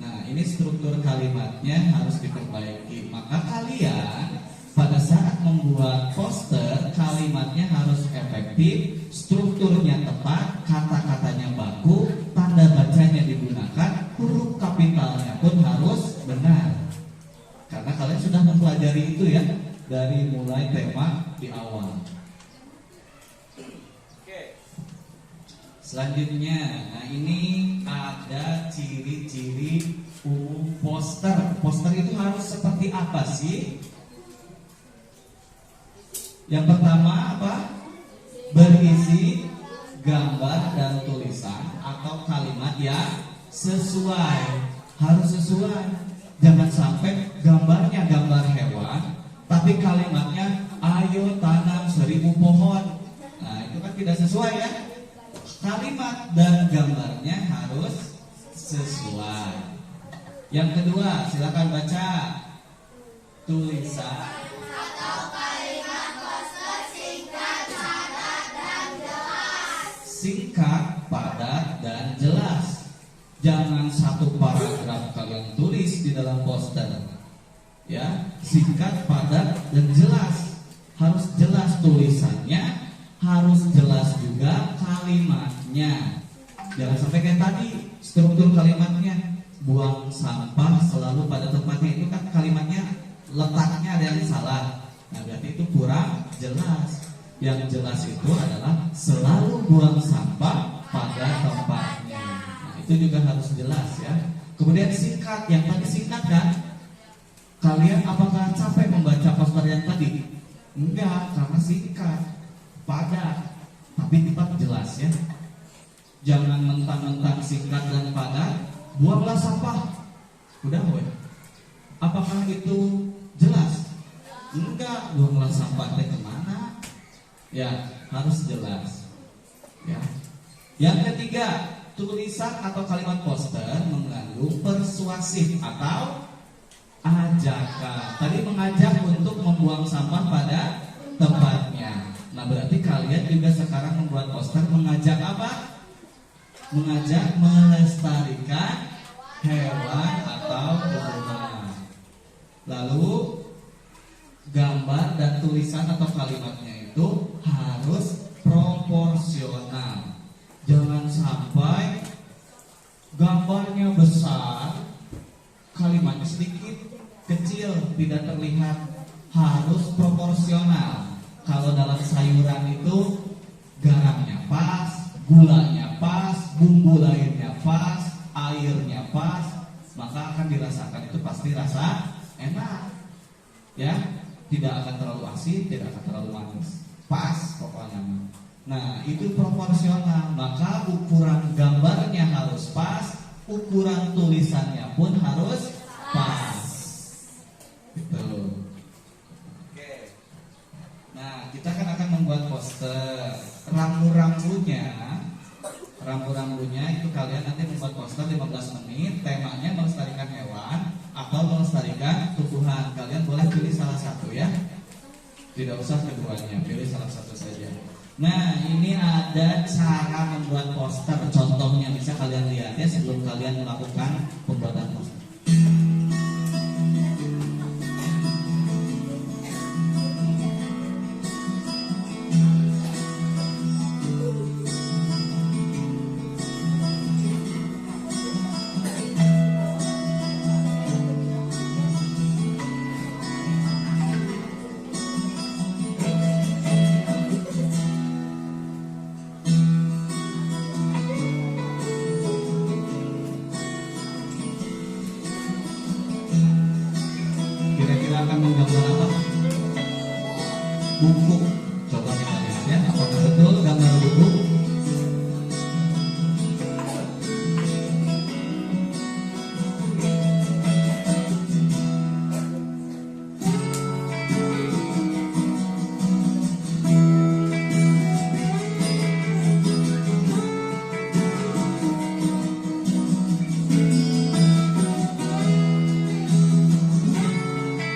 Nah, ini struktur kalimatnya harus diperbaiki. Maka kalian pada saat membuat poster, kalimatnya harus efektif, strukturnya tepat, kata-katanya baku, tanda bacanya digunakan, huruf kapitalnya pun harus benar. Karena kalian sudah mempelajari itu ya, dari mulai tema di awal. Oke. Selanjutnya, nah ini ada ciri-ciri umum poster. Poster itu harus seperti apa sih? Yang pertama apa? Berisi gambar dan tulisan atau kalimat yang sesuai. Harus sesuai. Jangan sampai gambarnya gambar hewan, tapi kalimatnya ayo tanam 1000 pohon. Nah, itu kan tidak sesuai ya. Kalimat dan gambarnya harus sesuai. Yang kedua, silakan baca. Tulisan atau kalimat poster singkat, padat, dan jelas. Singkat, padat, dan jelas. Jangan satu paragraf kalian tulis di dalam poster. Ya, singkat, padat, dan jelas. Harus jelas tulisannya, harus jelas juga kalimatnya. Jangan sampai kayak tadi struktur kalimatnya, buang sampah selalu pada tempatnya. Itu kan kalimatnya letaknya ada yang salah. Nah, berarti itu kurang jelas. Yang jelas itu adalah selalu buang sampah pada tempatnya. Nah, itu juga harus jelas ya. Kemudian singkat, yang tadi singkat kan? Kalian apakah capek membaca poster yang tadi? Enggak, karena singkat, padat, tapi tetap jelas ya. Jangan mentang-mentang singkat dan padat, buanglah sampah. Udah woy. Apakah itu jelas? Enggak, buanglah sampah teh kemana? Ya, harus jelas. Ya. Yang ketiga, tulisan atau kalimat poster mengandung persuasif atau ajakan. Tadi mengajak untuk membuang sampah pada tempatnya. Nah, berarti kalian juga sekarang membuat poster mengajak apa? Mengajak melestarikan hewan atau tumbuhan. Lalu gambar dan tulisan atau kalimatnya itu harus proporsional. Jangan sampai gambarnya besar, kalimatnya sedikit, kecil, tidak terlihat. Harus proporsional. Kalau dalam sayuran itu garamnya pas, gulanya pas, bumbu lainnya pas, airnya pas, maka akan dirasakan itu pasti rasa enak. Ya, tidak akan terlalu asin, tidak akan terlalu manis. Pas pokoknya. Nah, itu proporsional. Maka ukuran gambarnya harus pas, ukuran tulisannya pun harus pas. Gitu. Oke. Nah, kita kan akan membuat poster. Rambu-rambunya itu kalian nanti membuat poster 15 menit. Temanya melestarikan hewan atau melestarikan tumbuhan. Kalian boleh pilih salah satu ya. Tidak usah keduanya, pilih salah satu saja. Nah, ini ada cara membuat poster. Contohnya bisa kalian lihat ya sebelum kalian melakukan pembuatan poster. Kira-kira akan menggambar apa? Buku. Coba kita lihat ya, apakah betul gambar buku?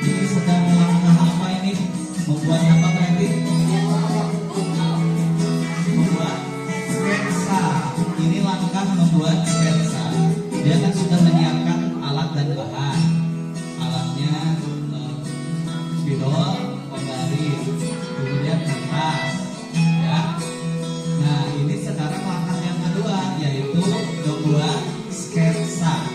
Ini sedang langkah apa ini? Membuat apa berarti? Membuat sketsa. Ini langkah membuat sketsa. Dia kan sudah menyiapkan alat dan bahan. Alatnya spidol, penggaris, kemudian kertas. Ya. Nah, ini sekarang langkah yang kedua yaitu membuat sketsa.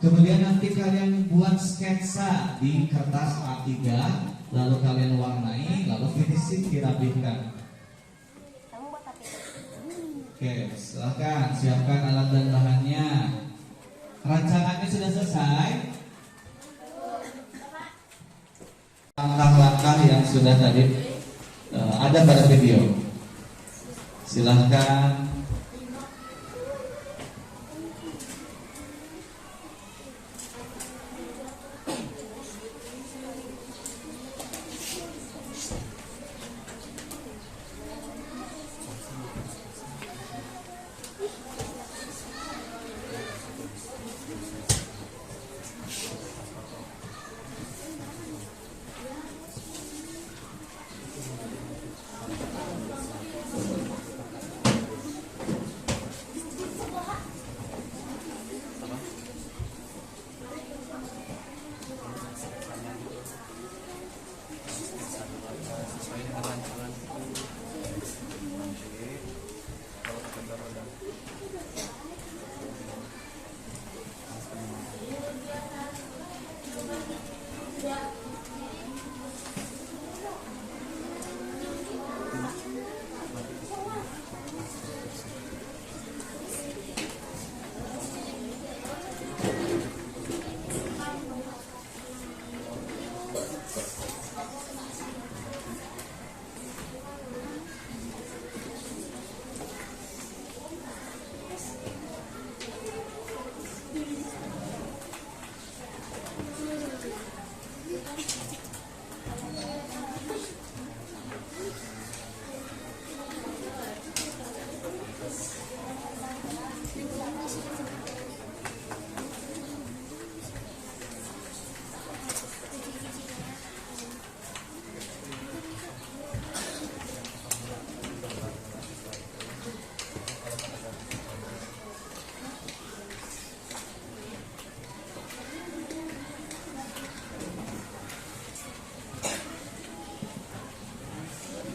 Kemudian nanti kalian buat sketsa di kertas A3, lalu kalian warnai, lalu finishing dirapihkan. Oke, silahkan siapkan alat dan bahannya. Rancangannya sudah selesai. Langkah-langkah yang sudah tadi ada pada video. Silahkan.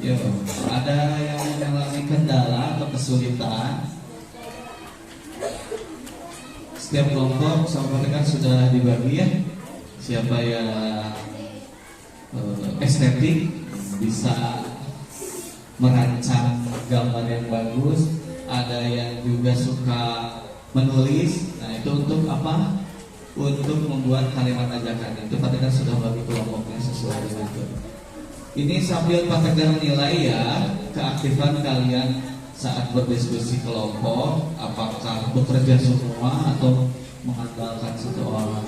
Yo, ada yang mengalami kendala atau kesulitan? Setiap kelompok sama kan sudah dibagi ya. Siapa yang estetik bisa merancang gambar yang bagus, ada yang juga suka menulis. Nah itu untuk apa? Untuk membuat kalimat ajakan. Itu Pak Tegar sudah bagi kelompoknya sesuai dengan itu. Ini sambil Pak Tegar nilai ya keaktifan kalian saat berdiskusi kelompok, apakah bekerja semua atau mengandalkan satu orang.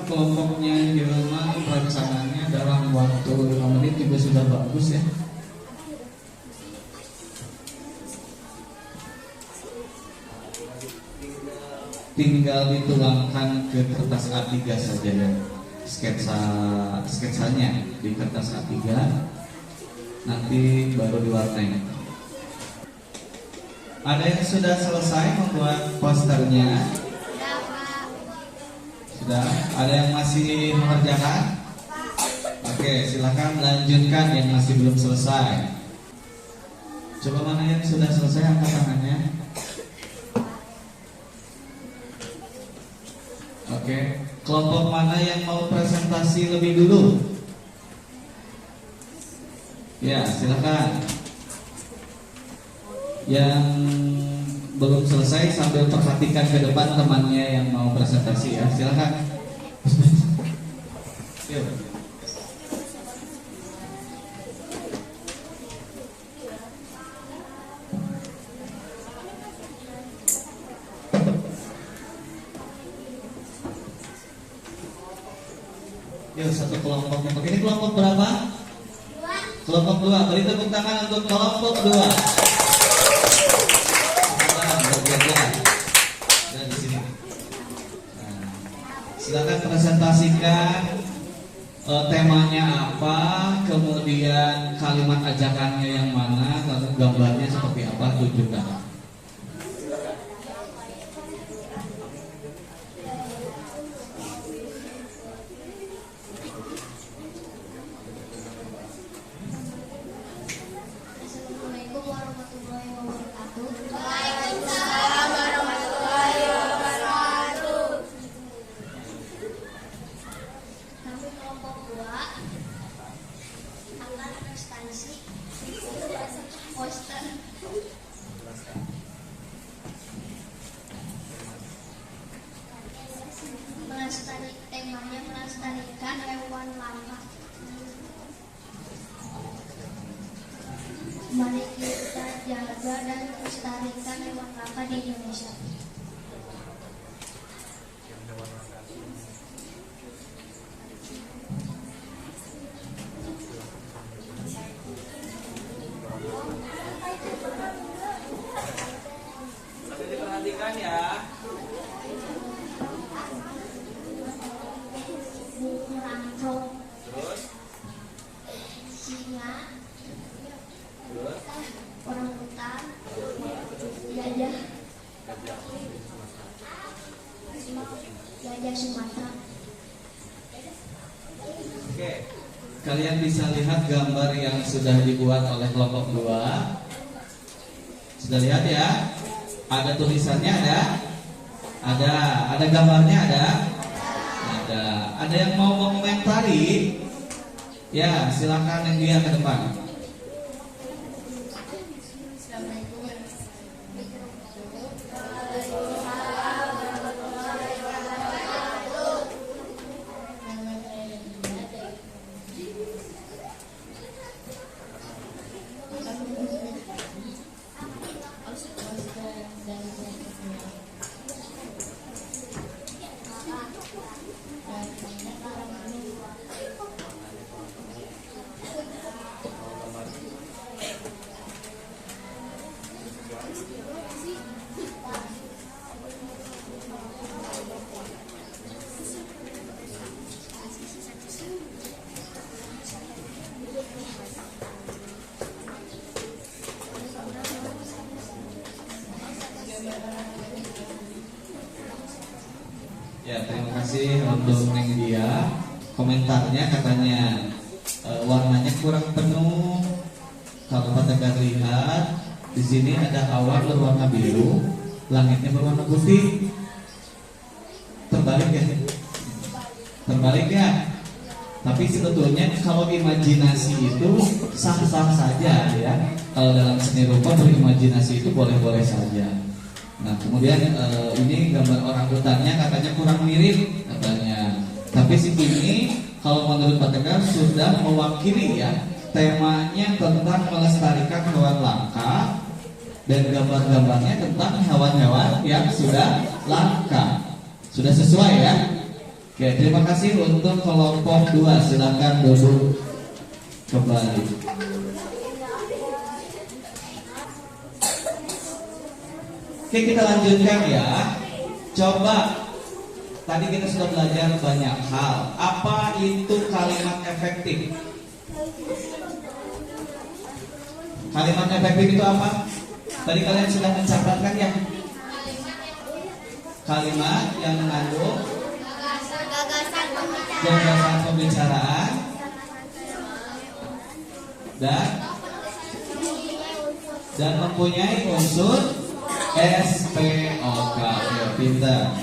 Kelompoknya di rumah perancangannya dalam waktu 5 menit juga sudah bagus ya. Tinggal dituangkan ke kertas A3 saja ya. Sketsanya di kertas A3, nanti baru diwarnai. Ada yang sudah selesai membuat posternya? Sudah, ada yang masih mengerjakan? Oke, silakan lanjutkan yang masih belum selesai. Coba mana yang sudah selesai, angkat tangannya. Oke, kelompok mana yang mau presentasi lebih dulu? Ya, silakan. Yang belum selesai sambil perhatikan ke depan temannya yang mau presentasi ya, silakan. Yuk. Yuk, satu kelompok. Ini kelompok berapa? 2. Kelompok 2. Beri tepuk tangan untuk kelompok 2. Silakan presentasikan temanya apa, kemudian kalimat ajakannya yang mana, lalu gambarnya seperti apa, tunjukkan. Assalamualaikum warahmatullahi wabarakatuh. Waalaikumsalam warahmatullahi wabarakatuh. Kami kelompok 2 akan prestasi poster temanya melestarikan hewan langka. Mari kita jaga dan lestarikan hewan langka di Indonesia. Diperhatikan ya. Buku rancong, Terus, singa, terus. orang hutan, gajah, gajah Sumatera. Oke. Kalian bisa lihat gambar yang sudah dibuat oleh kelompok 2. Sudah lihat ya? Ada tulisannya ada gambarnya ada. Ada yang mau mengomentari? Ya, silakan yang dia ke depan. Assalamualaikum. Nama saya Dinda. Ya, terima kasih untuk Neng Dia. Komentarnya katanya warnanya kurang penuh. Kalau Pak Tegar lihat di sini ada awan berwarna biru, langitnya berwarna putih. Terbalik ya? Terbalik ya? Tapi sebetulnya kalau imajinasi itu sah-sah saja ya. Kalau dalam seni rupa berimajinasi itu boleh-boleh saja. Nah kemudian ini gambar orang hutannya katanya kurang mirip katanya. Tapi si ini kalau menurut Pak Tegar sudah mewakili ya. Temanya tentang melestarikan hewan langka dan gambar-gambarnya tentang hewan-hewan yang sudah langka. Sudah sesuai ya? Oke, terima kasih untuk kelompok 2. Silakan duduk kembali. Oke, kita lanjutkan ya. Coba, tadi kita sudah belajar banyak hal. Apa itu kalimat efektif? Kalimat efektif itu apa? Tadi kalian sudah mencatatkan ya? Kalimat yang mengandung gagasan pembicaraan dan mempunyai unsur SPOK. Oke, pintar.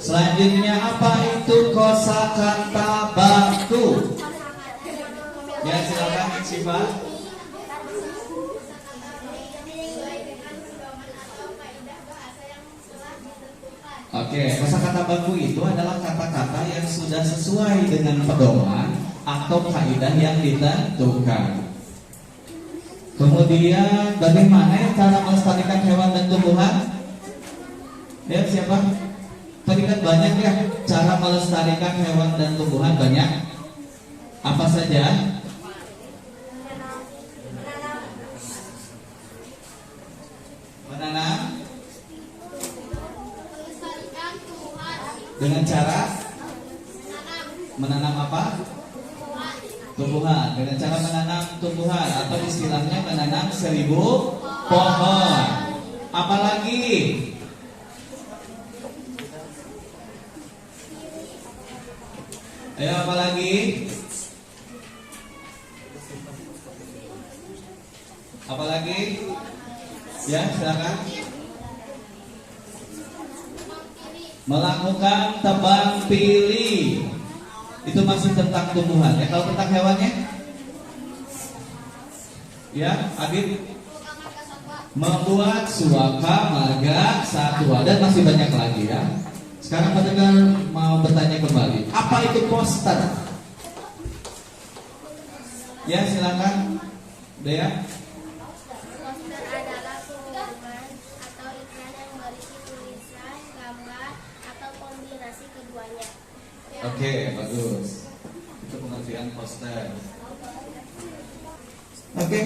Selanjutnya apa itu kosakata baku? Ya, silakan Siva. Oke, kosakata baku itu adalah kata-kata yang sudah sesuai dengan pedoman atau kaidah yang ditentukan. Kemudian bagaimana cara melestarikan hewan dan tumbuhan? Ya, siapa? Tadi kan banyak ya cara melestarikan hewan dan tumbuhan, banyak. Apa saja? Menanam dengan cara menanam apa? tumbuhan dengan cara menanam tumbuhan atau istilahnya menanam 1000 pohon. Apalagi? Ayo apalagi? Apalagi? Ya, silakan. Melakukan tebang pilih. Itu masih tentang tumbuhan. Ya, kalau tentang hewannya? Ya, Adit. Membuat suaka, marga, satwa, dan masih banyak lagi ya. Sekarang pendengar mau bertanya kembali. Apa itu poster? Ya, silakan. Dea. Poster adalah pengumuman atau iklan yang berisi tulisan, gambar, atau kombinasi keduanya. Oke, bagus. Itu pengertian poster. Oke.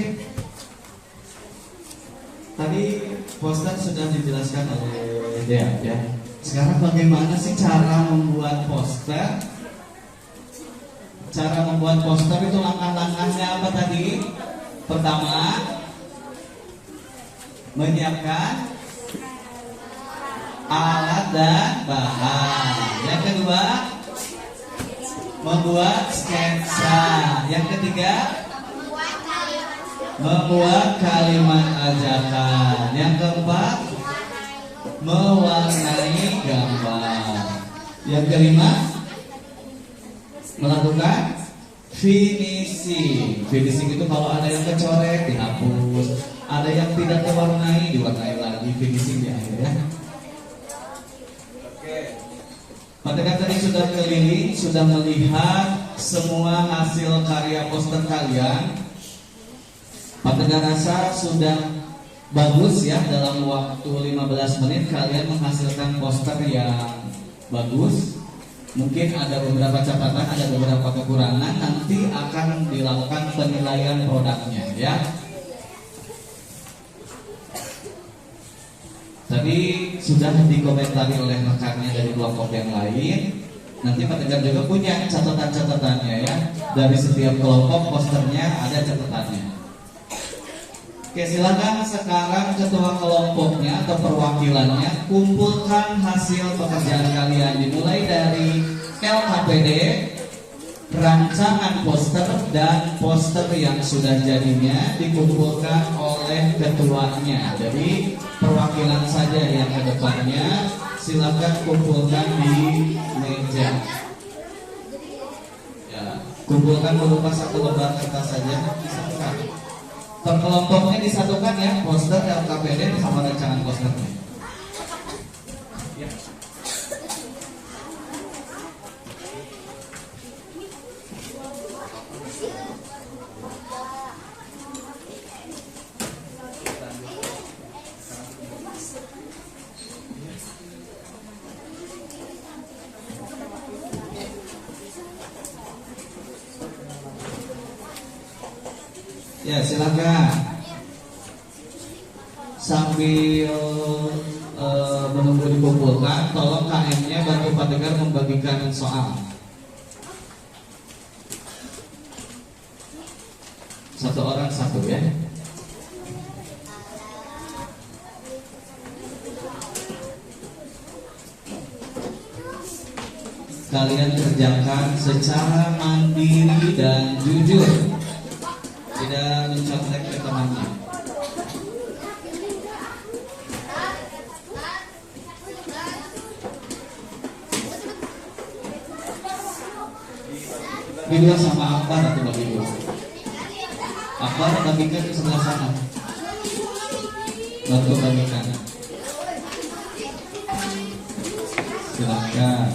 Tadi poster sudah dijelaskan oleh Dea ya. Sekarang bagaimana sih cara membuat poster? Cara membuat poster itu langkah-langkahnya apa tadi? Pertama, menyiapkan alat dan bahan. Yang kedua, membuat sketsa. Yang ketiga, membuat kalimat ajakan. Yang keempat, mewarnai gambar. Yang kelima, melakukan finishing. Finishing itu kalau ada yang kecoret dihapus, ada yang tidak terwarnai diwarnai lagi. Finishing di akhir ya. Oke. Pendengar tadi sudah keliling, sudah melihat semua hasil karya poster kalian. Pendengar rasa sudah bagus ya, dalam waktu 15 menit kalian menghasilkan poster yang bagus. Mungkin ada beberapa catatan, ada beberapa kekurangan, nanti akan dilakukan penilaian produknya ya. Tadi sudah dikomentari oleh rekannya dari kelompok yang lain. Nanti pendengar juga punya catatan-catatannya ya. Dari setiap kelompok posternya ada catatannya. Oke, silakan sekarang ketua kelompoknya atau perwakilannya kumpulkan hasil pekerjaan kalian, dimulai dari LKPD, rancangan poster dan poster yang sudah jadinya dikumpulkan oleh ketuanya. Jadi perwakilan saja yang ke depannya, silakan kumpulkan di meja. Ya, kumpulkan berupa satu lembar kertas saja, disatukan. Per kelompoknya disatukan ya, poster LKPD sama rancangan posternya. Ya. Ya, silakan. Sambil menunggu dikumpulkan, tolong KM-nya bantu pendengar membagikan soal. Satu orang satu ya. Kalian kerjakan secara mandiri dan jujur, tidak mencontek ke temannya. Berdua sama Akbar atau bagi dua? Akbar bagikan ke sebelah sana. Bantu bagikan. Silakan.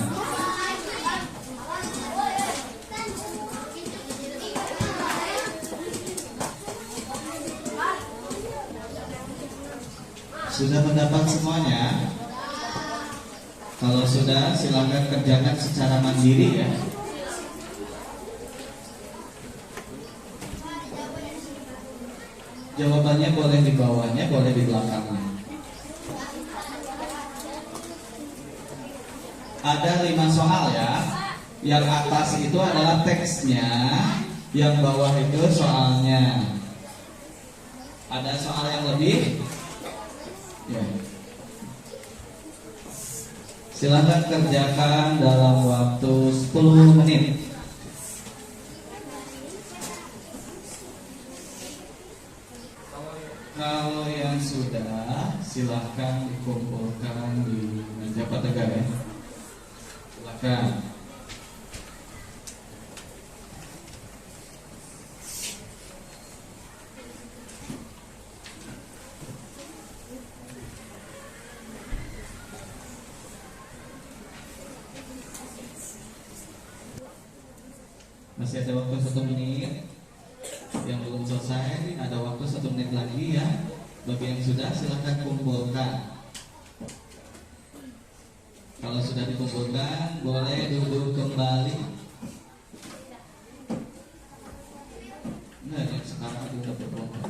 Sudah mendapat semuanya? Kalau sudah, silakan kerjakan secara mandiri ya. Jawabannya boleh di bawahnya, boleh di belakangnya. Ada 5 soal ya. Yang atas itu adalah teksnya, Yang bawah itu soalnya. Ada soal yang lebih? Ya. Silakan kerjakan dalam waktu 10 menit. Kalau yang sudah, silahkan dikumpulkan di meja Pak ya. Silahkan. Masih ada waktu 1 menit. Yang belum selesai ada waktu 1 menit lagi ya. Bagi yang sudah silahkan kumpulkan. Kalau sudah dikumpulkan boleh duduk kembali. Nah yang sekarang itu udah berkumpul.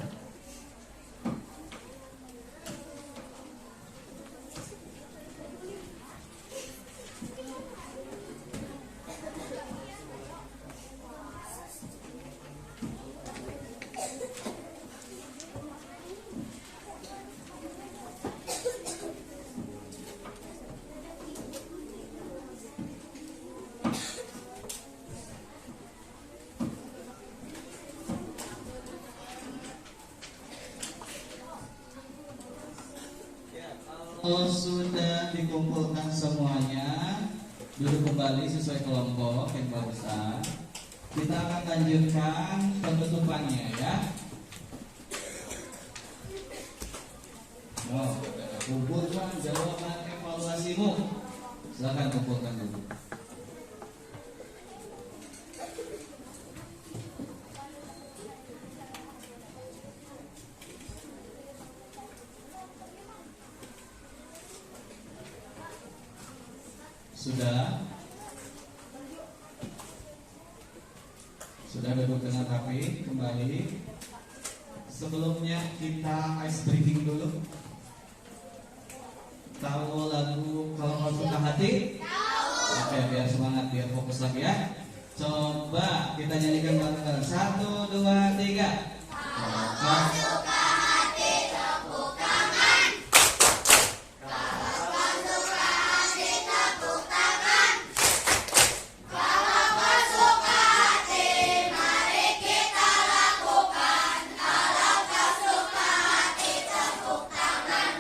Kalau sudah dikumpulkan semuanya, duduk kembali sesuai kelompok yang barusan. Kita akan lanjutkan penutupannya ya. Oh, kumpulkan jawaban evaluasimu. Silakan kumpulkan dulu. Sudah duduk dengan rapi kembali. Sebelumnya kita ice breaking dulu. Tahu lagu Kalau Kau Suka Hati? Oke, biar semangat, biar fokus lagi ya. Coba kita nyanyikan bareng-bareng. 1, 2, 3. Kalau kau suka hati tepuk tangan. Kalau kau suka hati tepuk tangan. Kalau kau suka hati mari kita lakukan. Kalau kau suka hati tepuk tangan.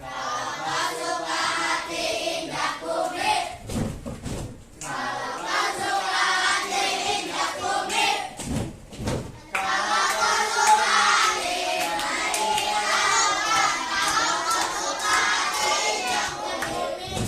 Kalau kau suka hati injak bumi. Kalau kau suka hati injak bumi. Kalau kau suka hati mari kita lakukan. Kalau kau suka hati injak bumi.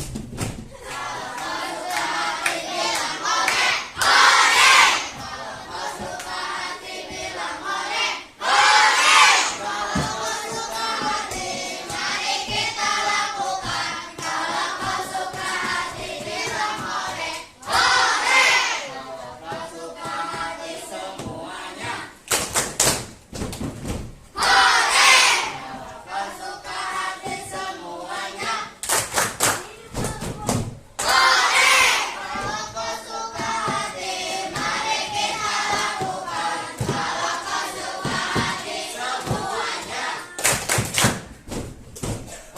Kalau kau suka hati bilang oleh, oleh. Kalau kau suka hati bilang oleh, oleh. Kalau kau suka hati mari kita lakukan. Kalau kau suka hati bilang oleh, oleh. Kalau kau suka hati semuanya, oleh. Kalau kau suka hati semuanya, oleh. Kalau kau suka hati mari kita lakukan. Kalau kau suka hati semuanya,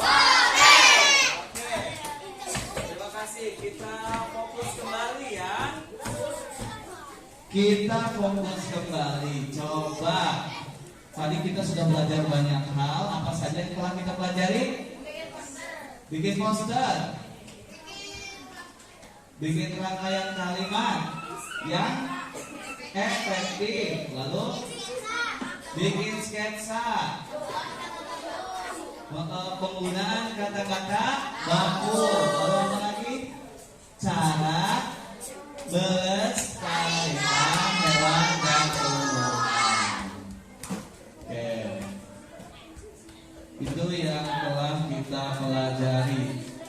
oleh. Oke, terima kasih. Kita fokus kembali ya. Kita fokus kembali. Coba tadi kita sudah belajar banyak hal. Apa saja yang telah kita pelajari? Bikin poster. Bikin rangkaian kalimat yang efektif. Lalu bikin sketsa. Penggunaan kata-kata baku. Lalu apa lagi? Cara melestarikan hewan dan tumbuhan. Oke. Itu yang telah kita pelajari.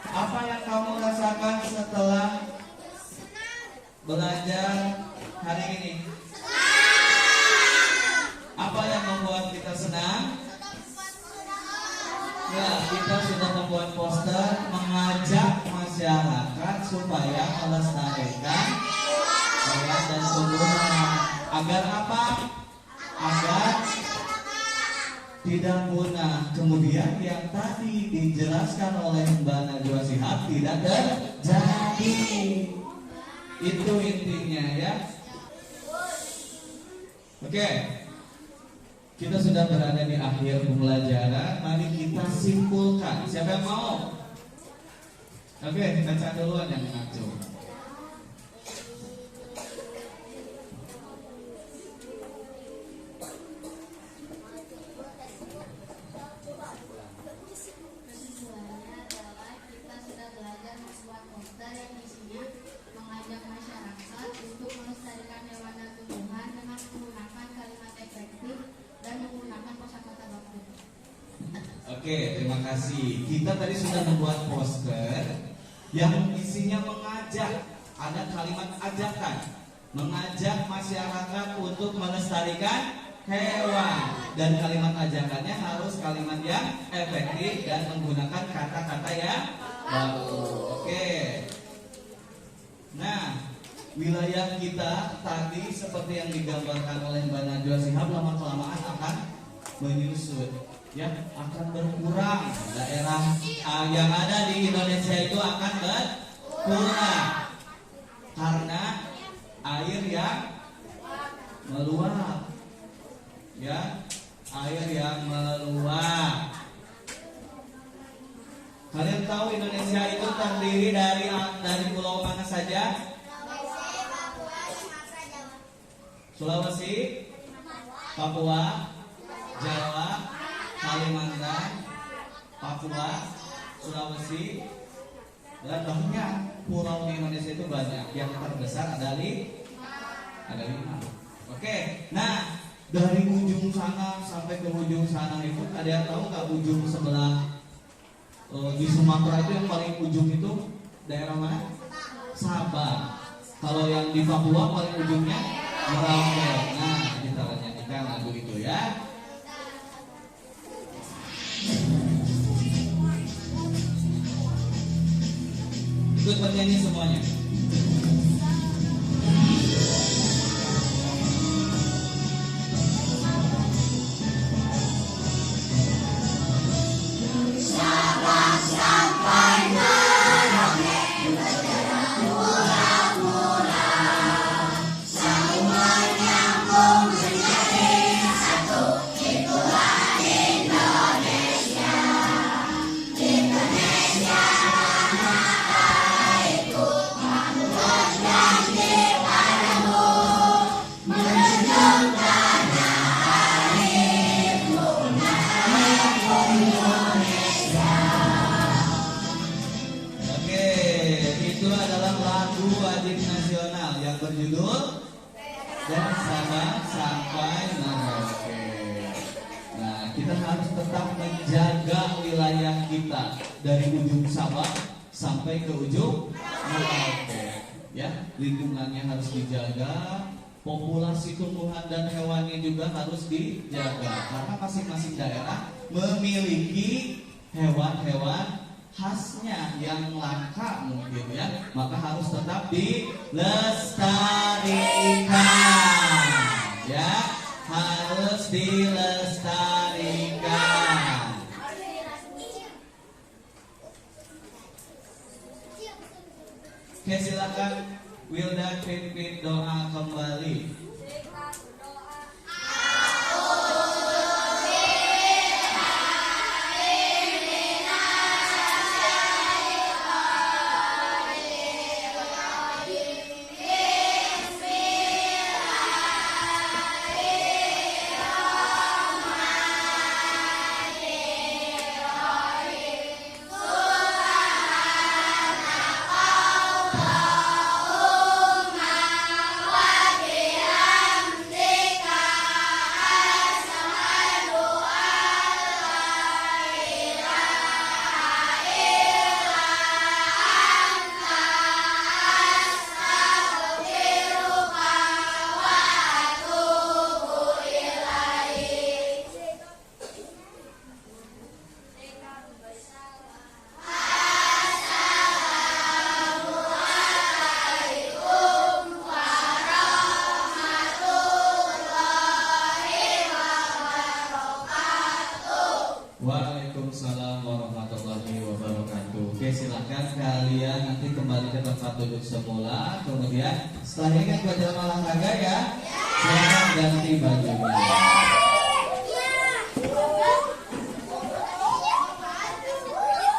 Apa yang kamu rasakan setelah belajar hari ini? Apa yang membuat kita senang? Ya, kita sudah membuat poster mengajak masyarakat supaya melestarikan hewan dan tumbuhan. Agar apa? Agar tidak punah. Kemudian yang tadi dijelaskan oleh Mbak Najwa Shihab tidak terjadi. Itu intinya ya. Oke. Kita sudah berada di akhir pembelajaran. Mari kita simpulkan. Siapa yang mau? Oke, baca duluan yang ngaco. Kesimpulannya adalah kita sudah belajar membuat poster yang isinya mengajak masyarakat untuk melestarikan hewan dan tumbuhan dengan menggunakan kalimat efektif dan menggunakan kosakata baku. Oke, terima kasih. Kita tadi sudah membuat poster yang isinya mengajak, ada kalimat ajakan, mengajak masyarakat untuk melestarikan hewan, dan kalimat ajakannya harus kalimat yang efektif dan menggunakan kata-kata yang baku. Oke. Nah, wilayah kita tadi seperti yang digambarkan oleh Mbak Najwa Shihab lama kelamaan akan menyusut, ya, akan berkurang. Daerah yang ada di Indonesia itu akan berkurang karena air yang meluap. Ya, air yang meluap. Kalian tahu Indonesia itu terdiri dari pulau mana saja? Sulawesi, Papua, Jawa, Kalimantan, Papua, Sulawesi, dan banyak pulau di Indonesia itu banyak. Yang terbesar ada 5. Oke, nah dari ujung sana sampai ke ujung sana itu ada yang tahu nggak ujung sebelah di Sumatera itu yang paling ujung itu daerah mana? Sabah. Kalau yang di Papua paling ujungnya Merauke. Nah, kita nyanyikan lagu itu ya. Ikut bernyanyi semuanya. Berjudul Dan Sabang Sampai Merauke. Nah, kita harus tetap menjaga wilayah kita dari ujung Sabang sampai ke ujung Merauke. Ya, lingkungannya harus dijaga, populasi tumbuhan dan hewannya juga harus dijaga karena masing-masing daerah memiliki hewan-hewan khasnya yang langka mungkin ya, maka harus tetap dilestarikan ya, harus dilestarikan. Oke, silakan Wilda pimpin doa kembali. Wa kalian nanti kembali ke tempat duduk semula. Kemudian setelah ini kan pelajaran olahraga ya. Silakan ganti baju.